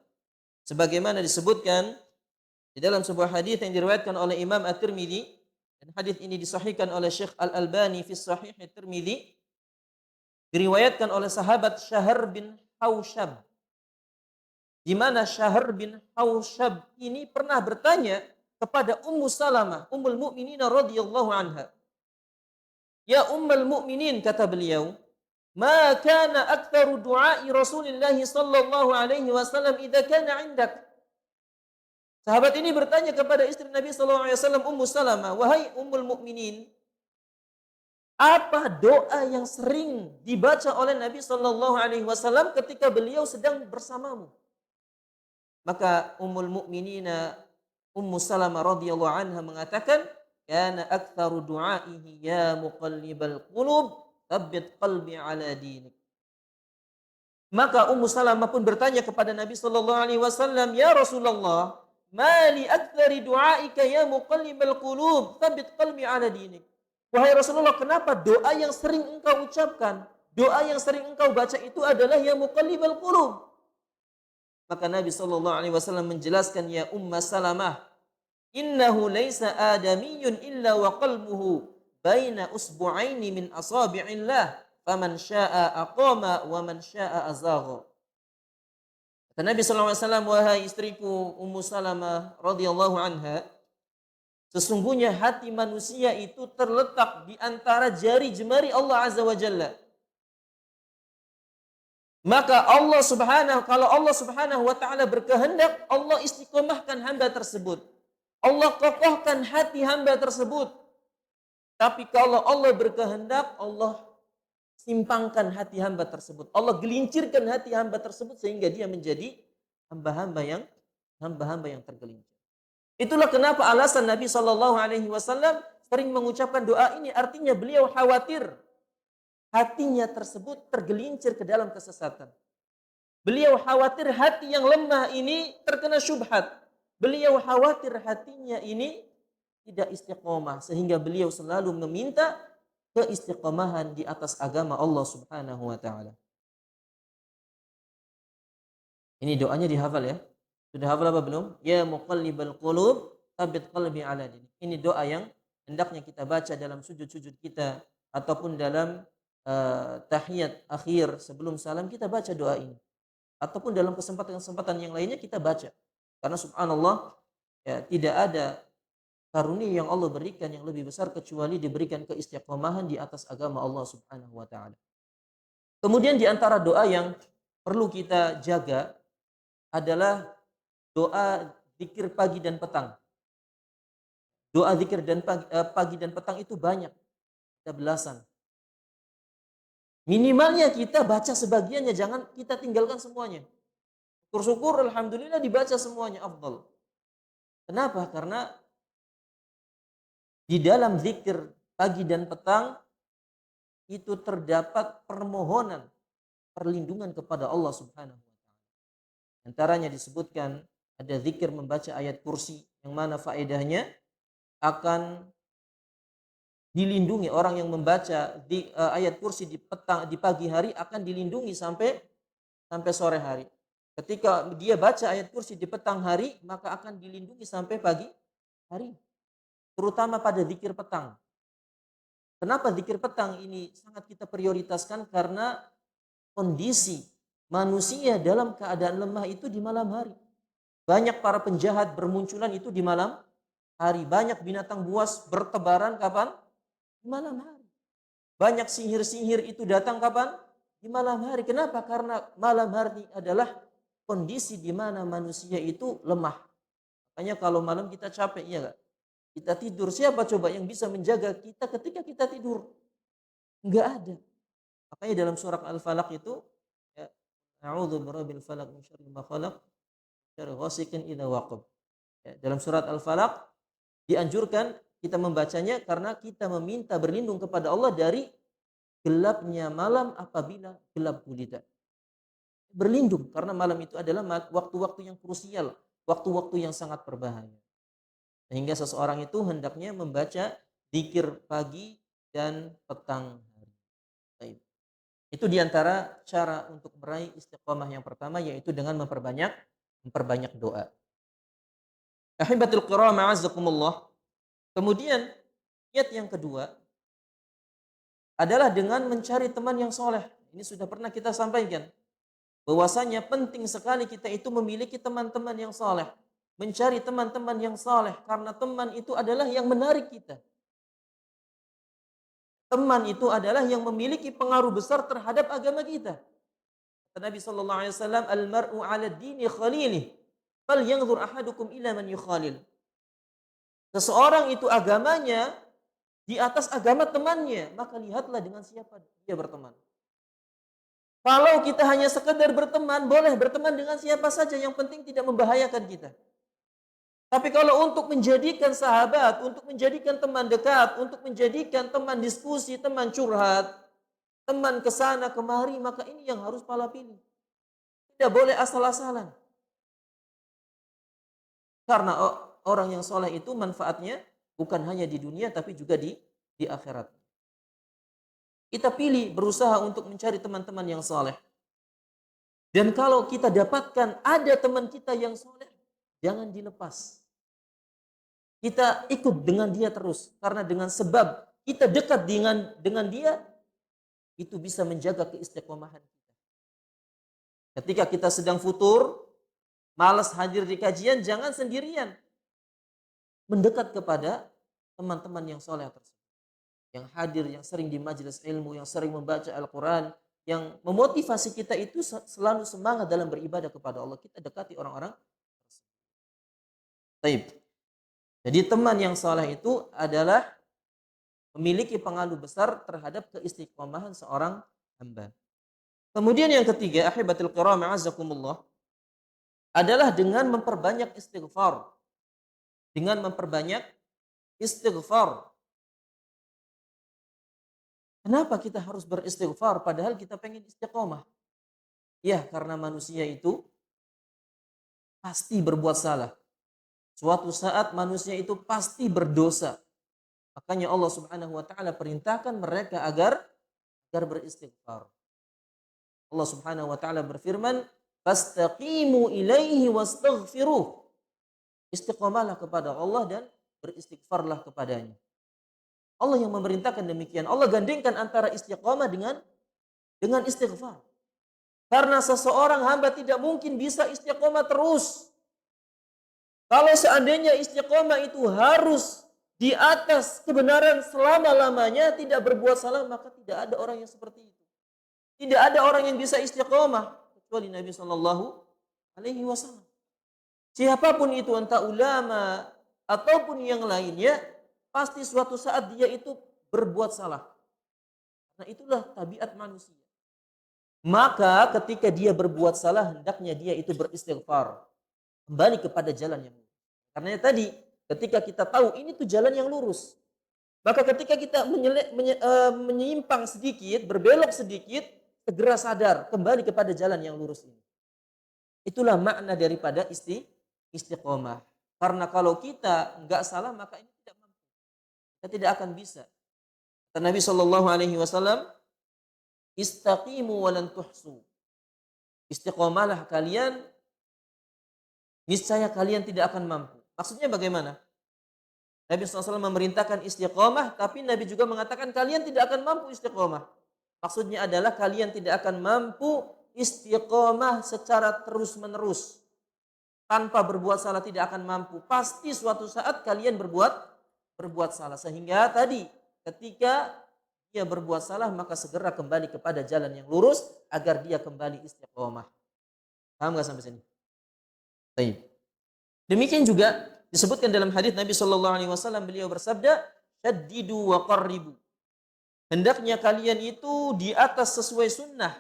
Sebagaimana disebutkan di dalam sebuah hadis yang diriwayatkan oleh Imam At-Tirmidzi, dan hadis ini disahihkan oleh Syekh Al-Albani fi Shahih At-Tirmidzi, diriwayatkan oleh sahabat Syahr bin Haushab, di mana Syahr bin Haushab ini pernah bertanya kepada Ummu Salamah, Ummul Mukminin radhiyallahu anha. "Ya Ummul Mukminin," kata beliau, "ma kana aktsaru du'ai Rasulillah sallallahu alaihi wasallam idza kana 'indak." Sahabat ini bertanya kepada istri Nabi sallallahu alaihi wasallam, Ummu Salamah, "Wahai Ummul Mukminin, apa doa yang sering dibaca oleh Nabi sallallahu alaihi wasallam ketika beliau sedang bersamamu?" Maka Ummul Mukminina Ummu Salamah radhiyallahu anha mengatakan, "Kana aktsaru du'aihi ya muqallibal qulub, tsabbit qalbi ala dinik." Maka Ummu Salamah pun bertanya kepada Nabi sallallahu alaihi wasallam, "Ya Rasulullah, "Ma li aktsari du'aika ya muqallibal qulub, tsabbit qalbi 'ala dinik." Wahai Rasulullah, kenapa doa yang sering engkau ucapkan, doa yang sering engkau baca itu adalah ya muqallibal qulub? Maka Nabi sallallahu alaihi wasallam menjelaskan, "Ya Umma Salamah, innahu laisa adamiyyun illa wa qalbuhu baina usbu'aini min asabi'illah, faman syaa'a aqama wa man syaa'a azagha." Kata Nabi sallallahu alaihi wasallam, "Wahai istriku Ummu Salamah radhiyallahu anha, sesungguhnya hati manusia itu terletak di antara jari jemari Allah Azza wa Jalla. Maka kalau Allah Subhanahu wa taala berkehendak, Allah istiqomahkan hamba tersebut. Allah kokohkan hati hamba tersebut. Tapi kalau Allah berkehendak, Allah simpangkan hati hamba tersebut. Allah gelincirkan hati hamba tersebut sehingga dia menjadi hamba-hamba yang tergelincir. Itulah kenapa alasan Nabi Shallallahu alaihi wasallam sering mengucapkan doa ini, artinya beliau khawatir hatinya tersebut tergelincir ke dalam kesesatan. Beliau khawatir hati yang lemah ini terkena syubhat. Beliau khawatir hatinya ini tidak istiqomah, sehingga beliau selalu meminta keistiqomahan di atas agama Allah Subhanahu wa taala. Ini doanya dihafal ya. Sudah hafal apa belum? Ya muqallibal qulub, tsabbit qalbi ala dinik. Ini doa yang hendaknya kita baca dalam sujud-sujud kita ataupun dalam tahiyat akhir sebelum salam, kita baca doa ini. Ataupun dalam kesempatan-kesempatan yang lainnya kita baca. Karena subhanallah, ya, tidak ada karunia yang Allah berikan yang lebih besar kecuali diberikan keistiqomahan di atas agama Allah Subhanahu wa taala. Kemudian di antara doa yang perlu kita jaga adalah doa zikir pagi dan petang. Doa zikir dan pagi dan petang itu banyak, ada belasan. Minimalnya kita baca sebagiannya, jangan kita tinggalkan semuanya. Syukur-syukur, alhamdulillah dibaca semuanya, afdal. Kenapa? Karena di dalam zikir pagi dan petang itu terdapat permohonan perlindungan kepada Allah Subhanahu wa taala. Antaranya disebutkan ada zikir membaca ayat kursi yang mana faedahnya akan dilindungi. Orang yang membaca ayat kursi di pagi hari akan dilindungi sampai sore hari. Ketika dia baca ayat kursi di petang hari, maka akan dilindungi sampai pagi hari. Terutama pada zikir petang. Kenapa zikir petang ini sangat kita prioritaskan? Karena kondisi manusia dalam keadaan lemah itu di malam hari. Banyak para penjahat bermunculan itu di malam hari. Banyak binatang buas bertebaran kapan? Di malam hari. Banyak sihir-sihir itu datang kapan? Di malam hari. Kenapa? Karena malam hari adalah kondisi di mana manusia itu lemah. Makanya kalau malam kita capek, iya enggak? Kita tidur, siapa coba yang bisa menjaga kita ketika kita tidur? Enggak ada. Makanya dalam surah Al-Falaq itu, ya, a'udzu birabbil falaq min syarri ma khalaq, syarri ghasiqin idza waqab. Ya, dalam surat Al-Falaq dianjurkan kita membacanya karena kita meminta berlindung kepada Allah dari gelapnya malam apabila gelap gulita. Berlindung karena malam itu adalah waktu-waktu yang krusial, waktu-waktu yang sangat berbahaya. Sehingga seseorang itu hendaknya membaca zikir pagi dan petang hari. Baik. Itu diantara cara untuk meraih istiqomah yang pertama, yaitu dengan memperbanyak doa. Ahibatul kiram, a'azzakumullah. Kemudian niat yang kedua adalah dengan mencari teman yang soleh. Ini sudah pernah kita sampaikan. Bahwasanya penting sekali kita itu memiliki teman-teman yang soleh. Mencari teman-teman yang soleh. Karena teman itu adalah yang menarik kita. Teman itu adalah yang memiliki pengaruh besar terhadap agama kita. Kata Nabi SAW, "Al-mar'u ala dini khalilih. Fal yanzur ahadukum ila man yukhalil." Seseorang itu agamanya di atas agama temannya, maka lihatlah dengan siapa dia berteman. Kalau kita hanya sekedar berteman, boleh berteman dengan siapa saja, yang penting tidak membahayakan kita. Tapi kalau untuk menjadikan sahabat, untuk menjadikan teman dekat, untuk menjadikan teman diskusi, teman curhat, teman kesana kemari, maka ini yang harus pala pilih. Tidak boleh asal-asalan. Karena orang yang soleh itu manfaatnya bukan hanya di dunia tapi juga di akhirat. Kita pilih berusaha untuk mencari teman-teman yang soleh. Dan kalau kita dapatkan ada teman kita yang soleh, jangan dilepas. Kita ikut dengan dia terus. Karena dengan sebab kita dekat dengan dia, itu bisa menjaga keistiqomahan kita. Ketika kita sedang futur, malas hadir di kajian, jangan sendirian. Mendekat kepada teman-teman yang soleh tersebut. Yang hadir, yang sering di majelis ilmu, yang sering membaca Al-Quran, yang memotivasi kita itu selalu semangat dalam beribadah kepada Allah. Kita dekati orang-orang tersebut. Baik. Jadi teman yang soleh itu adalah memiliki pengaruh besar terhadap keistiqomahan seorang hamba. Kemudian yang ketiga, ahibatul kiram a'azzakumullah, adalah dengan memperbanyak istighfar. Dengan memperbanyak istighfar. Kenapa kita harus beristighfar padahal kita pengen istiqomah? Ya, karena manusia itu pasti berbuat salah. Suatu saat manusia itu pasti berdosa. Makanya Allah Subhanahu wa taala perintahkan mereka agar beristighfar. Allah Subhanahu wa taala berfirman, "Fastaqimu ilaihi wastaghfiruh." Istiqomahlah kepada Allah dan beristighfarlah kepadanya. Allah yang memerintahkan demikian. Allah gandengkan antara istiqomah dengan istighfar. Karena seseorang hamba tidak mungkin bisa istiqomah terus. Kalau seandainya istiqomah itu harus di atas kebenaran selama-lamanya, tidak berbuat salah, maka tidak ada orang yang seperti itu. Tidak ada orang yang bisa istiqomah kecuali Nabi Shallallahu Alaihi Wasallam. Siapapun itu, entah ulama ataupun yang lainnya, pasti suatu saat dia itu berbuat salah. Nah, itulah tabiat manusia. Maka ketika dia berbuat salah, hendaknya dia itu beristighfar. Kembali kepada jalan yang lurus. Karena tadi, ketika kita tahu ini tuh jalan yang lurus, maka ketika kita menyimpang sedikit, berbelok sedikit, segera sadar, kembali kepada jalan yang lurus ini. Itulah makna daripada istiqomah. Karena kalau kita nggak salah, maka ini tidak mampu. Kita tidak akan bisa. Kata Nabi Shallallahu Alaihi Wasallam, istaqimu walan tuhsu. Istiqomahlah kalian, niscaya kalian tidak akan mampu. Maksudnya bagaimana? Nabi SAW memerintahkan istiqomah, tapi Nabi juga mengatakan kalian tidak akan mampu istiqomah. Maksudnya adalah kalian tidak akan mampu istiqomah secara terus-menerus. Tanpa berbuat salah tidak akan mampu. Pasti suatu saat kalian berbuat salah. Sehingga tadi ketika dia berbuat salah, maka segera kembali kepada jalan yang lurus agar dia kembali istiqomah. Paham nggak sampai sini? Baik. Demikian juga disebutkan dalam hadis Nabi Shallallahu Alaihi Wasallam, beliau bersabda, "Shaddidu wa qarribu." Hendaknya kalian itu di atas sesuai sunnah.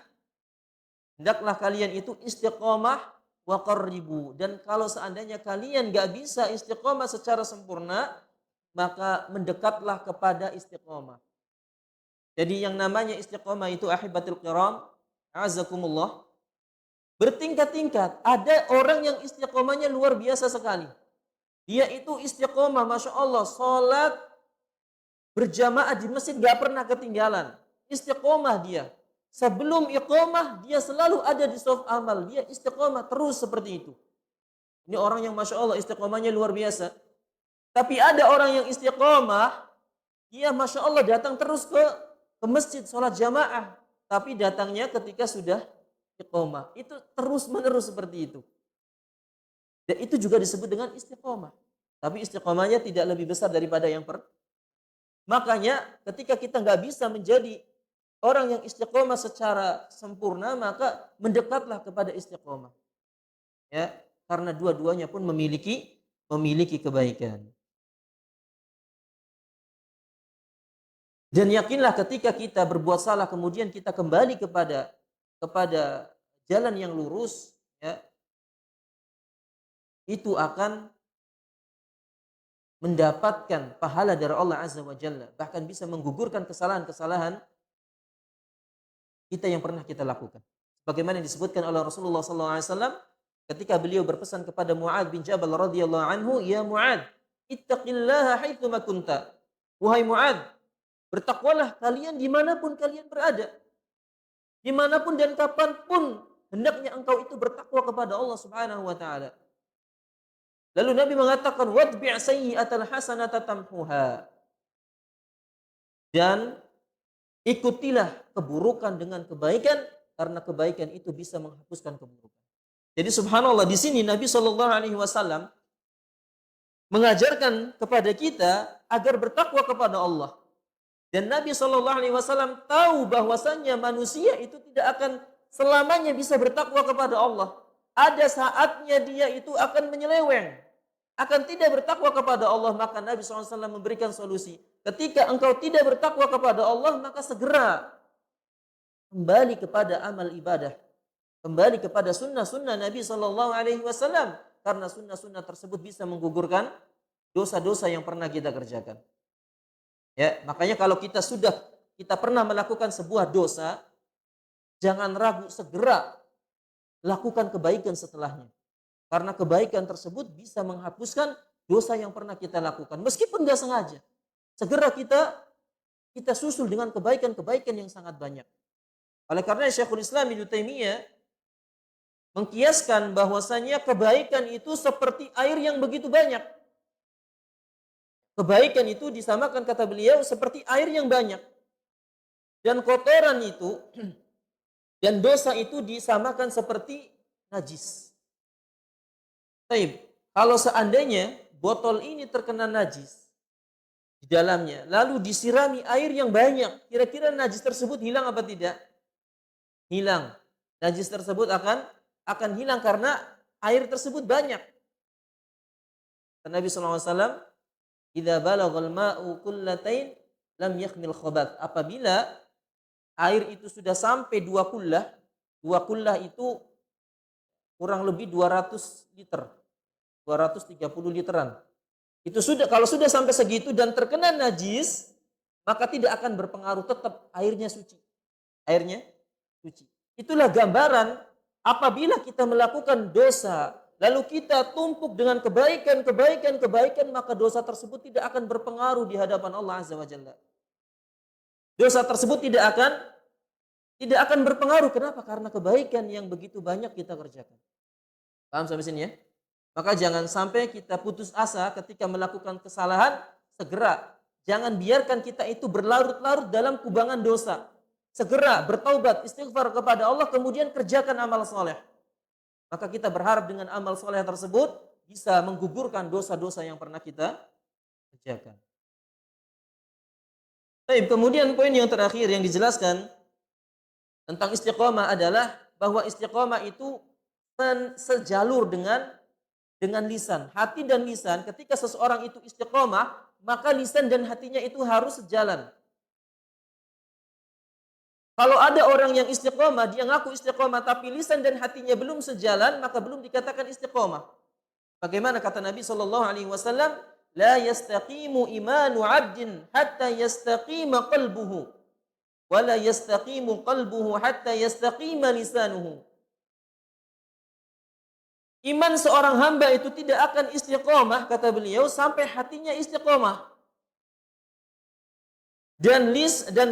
Hendaklah kalian itu istiqomah wa qarribu. Dan kalau seandainya kalian nggak bisa istiqomah secara sempurna, maka mendekatlah kepada istiqomah. Jadi yang namanya istiqomah itu ahibatul kiram, azakumullah, bertingkat-tingkat. Ada orang yang istiqomahnya luar biasa sekali. Dia itu istiqomah, Masya Allah, sholat berjamaah di masjid gak pernah ketinggalan. Istiqomah dia. Sebelum iqomah, dia selalu ada di shaf amal. Dia istiqomah terus seperti itu. Ini orang yang Masya Allah istiqomahnya luar biasa. Tapi ada orang yang istiqomah, dia Masya Allah datang terus ke masjid, sholat jamaah. Tapi datangnya ketika sudah iqomah. Itu terus menerus seperti itu. Dan itu juga disebut dengan istiqomah. Tapi istiqomahnya tidak lebih besar daripada yang Makanya ketika kita nggak bisa menjadi orang yang istiqomah secara sempurna, maka mendekatlah kepada istiqomah. Ya, karena dua-duanya pun memiliki kebaikan. Dan yakinlah ketika kita berbuat salah kemudian kita kembali kepada jalan yang lurus, ya, itu akan mendapatkan pahala dari Allah Azza wa Jalla. Bahkan bisa menggugurkan kesalahan-kesalahan kita yang pernah kita lakukan. Bagaimana disebutkan oleh Rasulullah SAW ketika beliau berpesan kepada Mu'adz bin Jabal radhiyallahu anhu, "Ya Mu'adz, ittaqillaha haitsu ma kunta." Wahai Mu'adz, bertakwalah kalian dimanapun kalian berada. Dimanapun dan kapanpun hendaknya engkau itu bertakwa kepada Allah Subhanahu wa taala. Lalu Nabi mengatakan, "Wadbi' sayyi'atal hasanata tamhuha." Dan ikutilah keburukan dengan kebaikan, karena kebaikan itu bisa menghapuskan keburukan. Jadi subhanallah, di sini Nabi Shallallahu alaihi wasallam mengajarkan kepada kita agar bertakwa kepada Allah. Dan Nabi Shallallahu alaihi wasallam tahu bahwasannya manusia itu tidak akan selamanya bisa bertakwa kepada Allah. Ada saatnya dia itu akan menyeleweng, akan tidak bertakwa kepada Allah. Maka Nabi SAW memberikan solusi. Ketika engkau tidak bertakwa kepada Allah, maka segera kembali kepada amal ibadah, kembali kepada sunnah-sunnah Nabi Shallallahu alaihi wasallam, karena sunnah-sunnah tersebut bisa menggugurkan dosa-dosa yang pernah kita kerjakan. Ya, makanya kalau kita pernah melakukan sebuah dosa, jangan ragu, segera lakukan kebaikan setelahnya. Karena kebaikan tersebut bisa menghapuskan dosa yang pernah kita lakukan. Meskipun nggak sengaja, segera kita susul dengan kebaikan-kebaikan yang sangat banyak. Oleh karena Syekhul Islam Ibnu Taimiyah mengkiaskan bahwasanya kebaikan itu seperti air yang begitu banyak. Kebaikan itu disamakan, kata beliau, seperti air yang banyak. Dan kotoran itu dan dosa itu disamakan seperti najis. Baik, kalau seandainya botol ini terkena najis di dalamnya, lalu disirami air yang banyak, kira-kira najis tersebut hilang apa tidak? Hilang. Najis tersebut akan hilang karena air tersebut banyak. Nabi SAW, "Idza balaghal ma'u kullatain lam yakhmil khabath." Apabila air itu sudah sampai 2 kullah itu kurang lebih 200 liter. 230 literan. Itu kalau sudah sampai segitu dan terkena najis, maka tidak akan berpengaruh, tetap airnya suci. Airnya suci. Itulah gambaran apabila kita melakukan dosa, lalu kita tumpuk dengan kebaikan, maka dosa tersebut tidak akan berpengaruh di hadapan Allah Azza wa Jalla. Dosa tersebut tidak akan berpengaruh. Kenapa? Karena kebaikan yang begitu banyak kita kerjakan. Paham sampai sini ya? Maka jangan sampai kita putus asa ketika melakukan kesalahan, segera. Jangan biarkan kita itu berlarut-larut dalam kubangan dosa. Segera bertaubat, istighfar kepada Allah, kemudian kerjakan amal soleh. Maka kita berharap dengan amal soleh tersebut bisa menggugurkan dosa-dosa yang pernah kita kerjakan. Baik, kemudian poin yang terakhir yang dijelaskan tentang istiqomah adalah bahwa istiqomah itu sejalur dengan lisan. Hati dan lisan, ketika seseorang itu istiqomah, maka lisan dan hatinya itu harus sejalan. Kalau ada orang yang istiqomah, dia ngaku istiqomah, tapi lisan dan hatinya belum sejalan, maka belum dikatakan istiqomah. Bagaimana kata Nabi SAW? La yastaqimu imanu abdin hatta yastaqima qalbuhu. Wa la yastaqimu qalbuhu hatta yastaqima lisanuhu. Iman seorang hamba itu tidak akan istiqomah, kata beliau, sampai hatinya istiqomah. Dan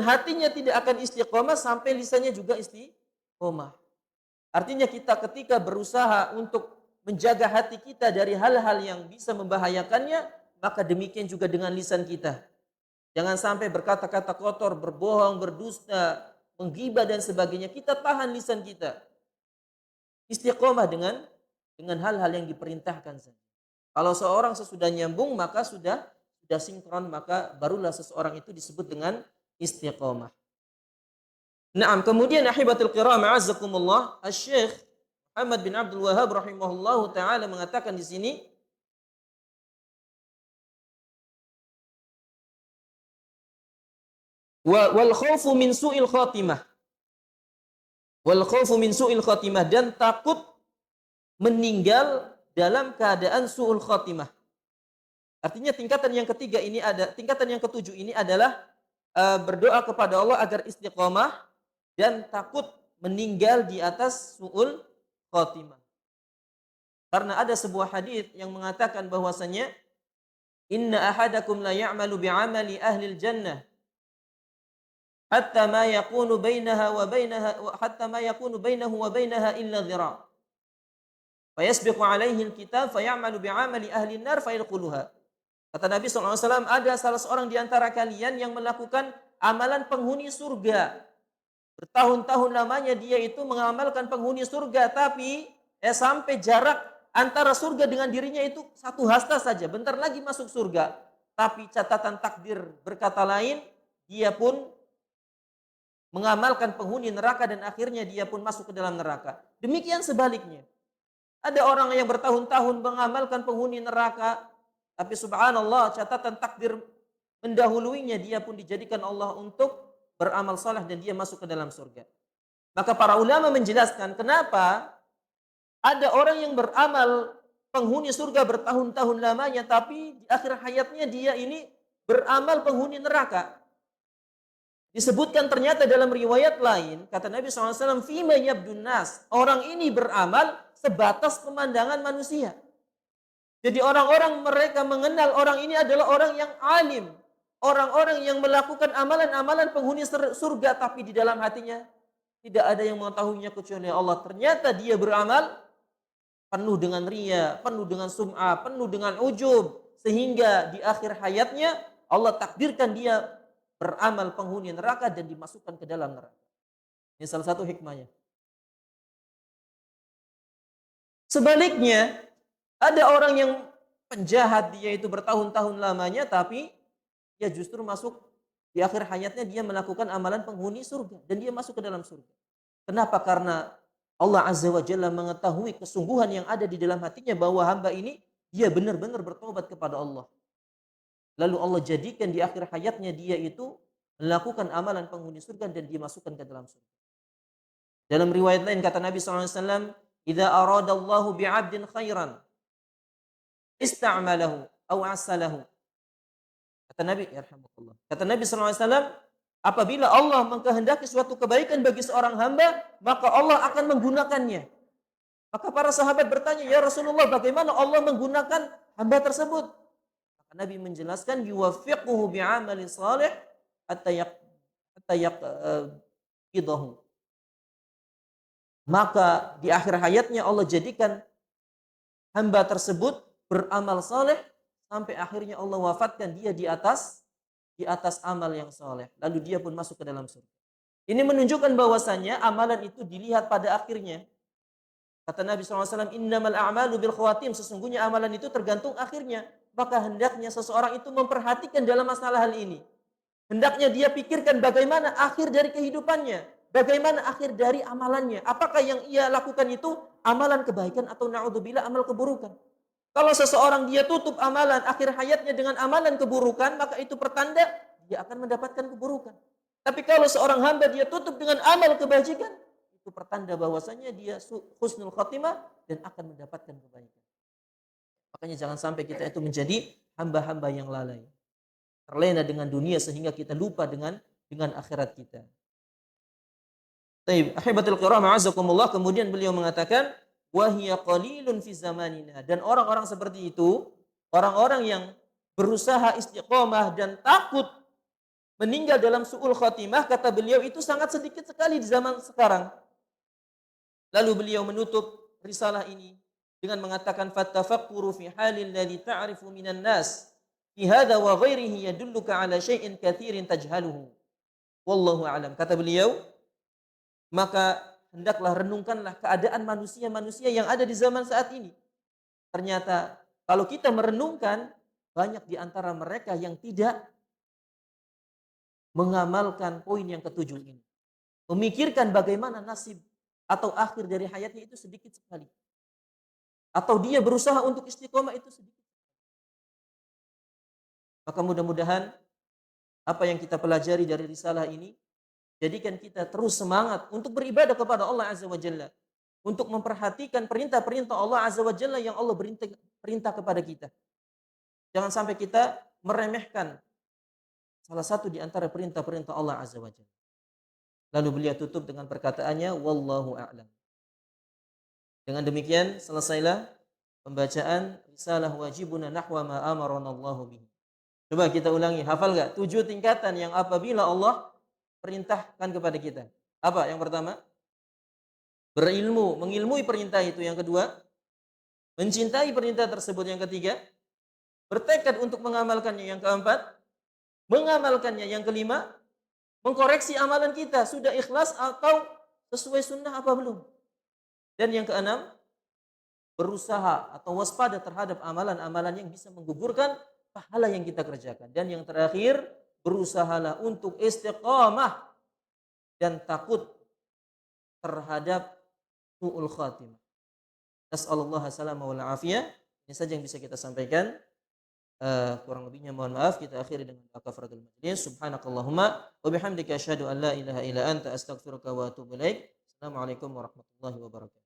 hatinya tidak akan istiqomah sampai lisannya juga istiqomah. Artinya kita ketika berusaha untuk menjaga hati kita dari hal-hal yang bisa membahayakannya, maka demikian juga dengan lisan kita. Jangan sampai berkata-kata kotor, berbohong, berdusta, menggibah dan sebagainya. Kita tahan lisan kita. Istiqomah dengan hal-hal yang diperintahkan saja. Kalau seorang sesudah nyambung, maka sudah sinkron, maka barulah seseorang itu disebut dengan istiqomah. Naam, kemudian ahibatul kiram, a'azzakumullah, Asy-Syaikh Muhammad bin Abdul Wahhab rahimahullahu taala mengatakan di sini, wal khaufu min su'il khatimah. Wal khaufu min su'il khatimah, dan takut meninggal dalam keadaan su'ul khatimah. Artinya tingkatan yang ketujuh ini adalah berdoa kepada Allah agar istiqomah dan takut meninggal di atas su'ul khatimah. Karena ada sebuah hadis yang mengatakan bahwasanya inna ahadakum la ya'malu bi'amali ahli jannah hatta ma yakunu bainaha wa bainaha hatta ma yakunu bainahu wa bainaha illa dhira'. Fayasbiqu alaihi alkitab fayamalu bi'amali ahli nar fayadkhuluha. Kata Nabi SAW, ada salah seorang di antara kalian yang melakukan amalan penghuni surga. Bertahun-tahun lamanya dia itu mengamalkan penghuni surga, tapi sampai jarak antara surga dengan dirinya itu satu hasta saja. Bentar lagi masuk surga. Tapi catatan takdir berkata lain, dia pun mengamalkan penghuni neraka dan akhirnya dia pun masuk ke dalam neraka. Demikian sebaliknya. Ada orang yang bertahun-tahun mengamalkan penghuni neraka, tapi subhanallah catatan takdir mendahuluinya, dia pun dijadikan Allah untuk beramal saleh dan dia masuk ke dalam surga. Maka para ulama menjelaskan kenapa ada orang yang beramal penghuni surga bertahun-tahun lamanya, tapi di akhir hayatnya dia ini beramal penghuni neraka. Disebutkan ternyata dalam riwayat lain, kata Nabi SAW, fima yabdun nas, orang ini beramal sebatas pemandangan manusia. Jadi orang-orang mereka mengenal orang ini adalah orang yang alim, orang-orang yang melakukan amalan-amalan penghuni surga, tapi di dalam hatinya tidak ada yang mengetahuinya kecuali Allah. Ternyata dia beramal penuh dengan riya, penuh dengan sum'ah, penuh dengan ujub, sehingga di akhir hayatnya Allah takdirkan dia beramal penghuni neraka dan dimasukkan ke dalam neraka. Ini salah satu hikmahnya. Sebaliknya, ada orang yang penjahat, dia itu bertahun-tahun lamanya, tapi dia justru masuk di akhir hayatnya dia melakukan amalan penghuni surga dan dia masuk ke dalam surga. Kenapa? Karena Allah Azza wa Jalla mengetahui kesungguhan yang ada di dalam hatinya bahwa hamba ini dia benar-benar bertobat kepada Allah. Lalu Allah jadikan di akhir hayatnya dia itu melakukan amalan penghuni surga dan dimasukkan ke dalam surga. Dalam riwayat lain kata Nabi SAW, "Idza aradallahu bi'abdin khairan, ista'malahu aw asalahu." Kata Nabi, yarhamukallah. Kata Nabi SAW, apabila Allah mengkehendaki suatu kebaikan bagi seorang hamba, maka Allah akan menggunakannya. Maka para sahabat bertanya, "Ya Rasulullah, bagaimana Allah menggunakan hamba tersebut?" Maka Nabi menjelaskan, "Yuwaffiquhu bi'amali salih hatta yaqidahu." Maka di akhir hayatnya Allah jadikan hamba tersebut beramal saleh sampai akhirnya Allah wafatkan dia di atas amal yang saleh. Lalu dia pun masuk ke dalam surga. Ini menunjukkan bahwasannya amalan itu dilihat pada akhirnya. Kata Nabi SAW, "Innamal a'malu bil khawatim." Sesungguhnya amalan itu tergantung akhirnya. Maka hendaknya seseorang itu memperhatikan dalam masalah hal ini. Hendaknya dia pikirkan bagaimana akhir dari kehidupannya. Bagaimana akhir dari amalannya. Apakah yang ia lakukan itu amalan kebaikan atau na'udzubillah amal keburukan. Kalau seseorang dia tutup amalan akhir hayatnya dengan amalan keburukan, maka itu pertanda dia akan mendapatkan keburukan. Tapi kalau seorang hamba dia tutup dengan amal kebajikan, itu pertanda bahwasanya dia husnul khatimah dan akan mendapatkan kebaikan. Makanya jangan sampai kita itu menjadi hamba-hamba yang lalai, terlena dengan dunia sehingga kita lupa dengan akhirat kita. Taib, ahibatul kiram, a'azakumullah. Kemudian beliau mengatakan, "Wahiya qalilun fi zamanina." Dan orang-orang seperti itu, orang-orang yang berusaha istiqomah dan takut meninggal dalam su'ul khatimah, kata beliau itu sangat sedikit sekali di zaman sekarang. Lalu beliau menutup risalah ini dengan mengatakan, "Fattafakkuru fi halil ladzi ta'rifu minan nas fi hadza wa ghairihi yadulluka ala syai'in katsirin tajhaluhu. Wallahu a'lam." Kata beliau, maka hendaklah renungkanlah keadaan manusia-manusia yang ada di zaman saat ini. Ternyata kalau kita merenungkan, banyak di antara mereka yang tidak mengamalkan poin yang ketujuh ini. Memikirkan bagaimana nasib atau akhir dari hayatnya itu sedikit sekali. Atau dia berusaha untuk istiqomah itu sedikit. Maka mudah-mudahan apa yang kita pelajari dari risalah ini jadikan kita terus semangat untuk beribadah kepada Allah Azza wa Jalla. Untuk memperhatikan perintah-perintah Allah Azza wa Jalla yang Allah perintah kepada kita. Jangan sampai kita meremehkan salah satu di antara perintah-perintah Allah Azza wa Jalla. Lalu beliau tutup dengan perkataannya, "Wallahu a'lam." Dengan demikian selesailah pembacaan risalah wajibuna nahwa ma amarana Allahu bihi. Coba kita ulangi, hafal enggak? 7 tingkatan yang apabila Allah perintahkan kepada kita. Apa yang pertama? Berilmu, mengilmui perintah itu. Yang kedua, mencintai perintah tersebut. Yang ketiga, bertekad untuk mengamalkannya. Yang keempat, mengamalkannya. Yang kelima, mengkoreksi amalan kita. Sudah ikhlas atau sesuai sunnah apa belum? Dan yang keenam, berusaha atau waspada terhadap amalan-amalan yang bisa menggugurkan pahala yang kita kerjakan. Dan yang terakhir, berusahalah untuk istiqamah dan takut terhadap su'ul khatimah. Nas'alullah salama wal afiyah. Ini saja yang bisa kita sampaikan. Kurang lebihnya mohon maaf. Kita akhiri dengan kafaratul majlis. Subhanakallahumma wa bihamdika asyhadu an la ilaha illa anta astaghfiruka wa atubu ilaik. Assalamualaikum warahmatullahi wabarakatuh.